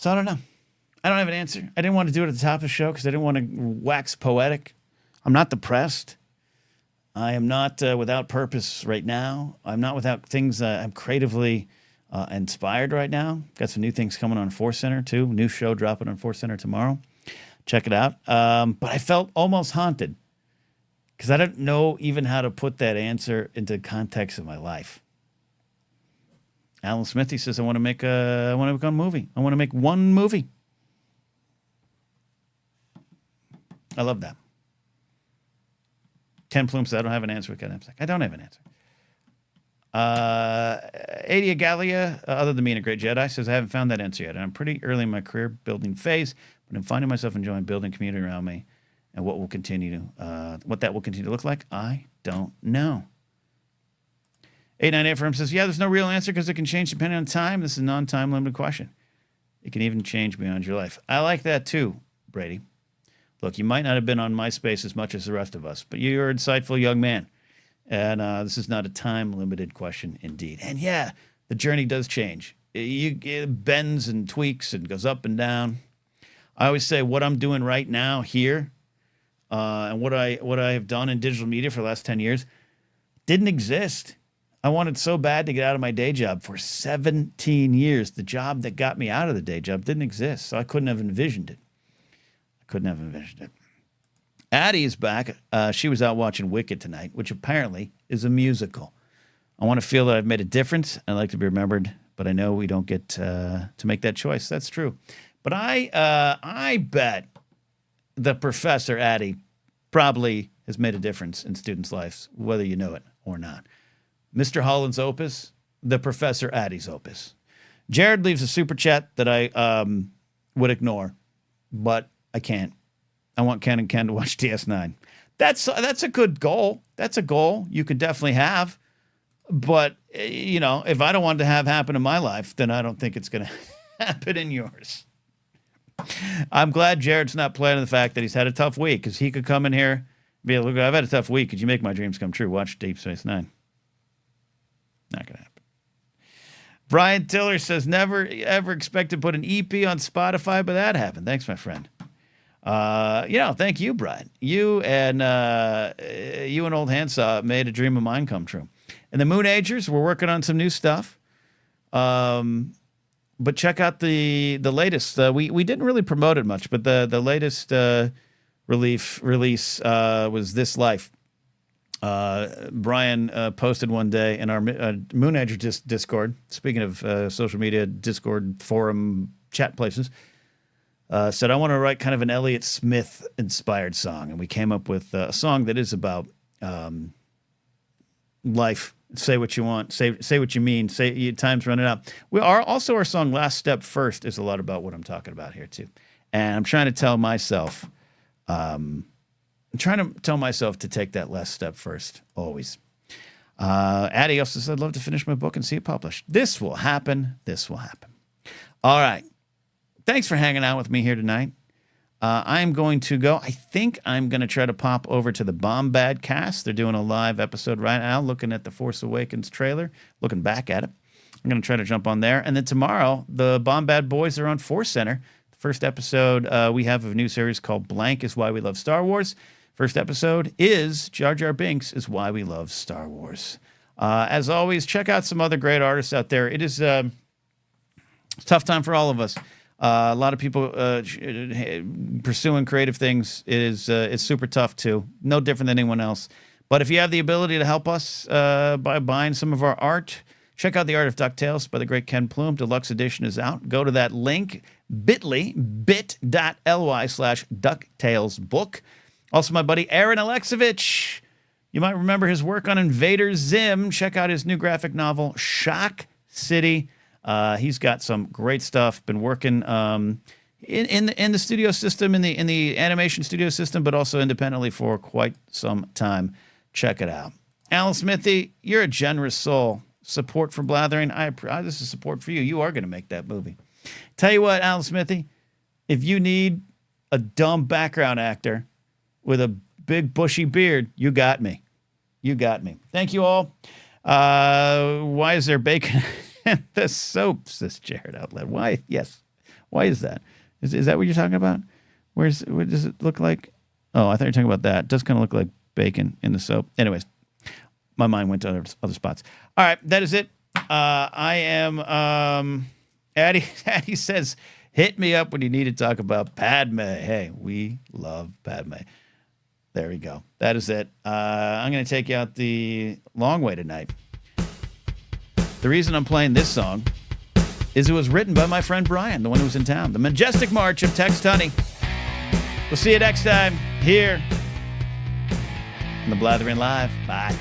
I don't know. I don't have an answer. I didn't want to do it at the top of the show because I didn't want to wax poetic. I'm not depressed. I am not without purpose right now. I'm not without things. I'm creatively inspired right now. Got some new things coming on Force Center too. New show dropping on Force Center tomorrow. Check it out. But I felt almost haunted because I don't know even how to put that answer into context of my life. Alan Smithy says, I want to make a movie. I want to make one movie. I love that. Ken Plume said, I don't have an answer. I'm like, I don't have an answer. Adia Gallia, other than being a great Jedi, says, I haven't found that answer yet. And I'm pretty early in my career building phase, but I'm finding myself enjoying building community around me. And what that will continue to look like, I don't know. 898 from says, yeah, there's no real answer because it can change depending on time. This is a non-time limited question. It can even change beyond your life. I like that too, Brady. Look, you might not have been on MySpace as much as the rest of us, but you're an insightful young man. And this is not a time-limited question indeed. And yeah, the journey does change. It bends and tweaks and goes up and down. I always say what I'm doing right now here and what I have done in digital media for the last 10 years didn't exist. I wanted so bad to get out of my day job for 17 years. The job that got me out of the day job didn't exist, so I couldn't have envisioned it. Addie is back. She was out watching Wicked tonight, which apparently is a musical. I want to feel that I've made a difference. I like to be remembered, but I know we don't get to make that choice. That's true. But I bet the Professor Addie probably has made a difference in students' lives, whether you know it or not. Mr. Holland's opus, the Professor Addie's opus. Jared leaves a super chat that I would ignore, but I can't. I want Ken and Ken to watch DS9. That's a good goal. That's a goal you could definitely have. But, you know, if I don't want to have happen in my life, then I don't think it's going to happen in yours. I'm glad Jared's not playing on the fact that he's had a tough week, because he could come in here and be like, look, I've had a tough week. Could you make my dreams come true? Watch Deep Space Nine. Not going to happen. Brian Tiller says, never ever expect to put an EP on Spotify, but that happened. Thanks, my friend. Thank you, Brian. You and Old Handsaw made a dream of mine come true. And the Moon Agers, we're working on some new stuff. But check out the latest. We didn't really promote it much, but the latest release was This Life. Brian posted one day in our Moon Ager Discord, speaking of social media, Discord, forum, chat places, said, I want to write kind of an Elliott Smith-inspired song. And we came up with a song that is about life. Say what you want. Say what you mean. Say time's running out. Our song Last Step First is a lot about what I'm talking about here too. And I'm trying to tell myself, to take that last step first, always. Addie also said, I'd love to finish my book and see it published. This will happen. All right. Thanks for hanging out with me here tonight. I'm going to go. I think I'm going to try to pop over to the Bombad cast. They're doing a live episode right now, looking at the Force Awakens trailer, looking back at it. I'm going to try to jump on there. And then tomorrow, the Bombad boys are on Force Center. The first episode we have of a new series called Blank is Why We Love Star Wars. First episode is Jar Jar Binks is Why We Love Star Wars. As always, check out some other great artists out there. It is a tough time for all of us. A lot of people pursuing creative things is super tough too. No different than anyone else. But if you have the ability to help us by buying some of our art, check out The Art of DuckTales by the great Ken Plume. Deluxe edition is out. Go to that link, bit.ly/DuckTalesBook. Also, my buddy Aaron Alexovich. You might remember his work on Invader Zim. Check out his new graphic novel, Shock City. He's got some great stuff. Been working in the studio system, in the animation studio system, but also independently for quite some time. Check it out. Alan Smithy, you're a generous soul. Support for Blathering. This is support for you. You are going to make that movie. Tell you what, Alan Smithy, if you need a dumb background actor with a big bushy beard, you got me. Thank you all. Why is there bacon in the soap? Says Jared out loud. Why? Yes. Why is that? Is that what you're talking about? What does it look like? Oh, I thought you were talking about that. It does kind of look like bacon in the soap. Anyways, my mind went to other spots. All right, that is it. I am Addie says, hit me up when you need to talk about Padme. Hey, we love Padme. There we go. That is it. I'm going to take you out the long way tonight. The reason I'm playing this song is it was written by my friend Brian, the one who was in town. The Majestic March of Tex Tunney. We'll see you next time here on the Blathering Live. Bye.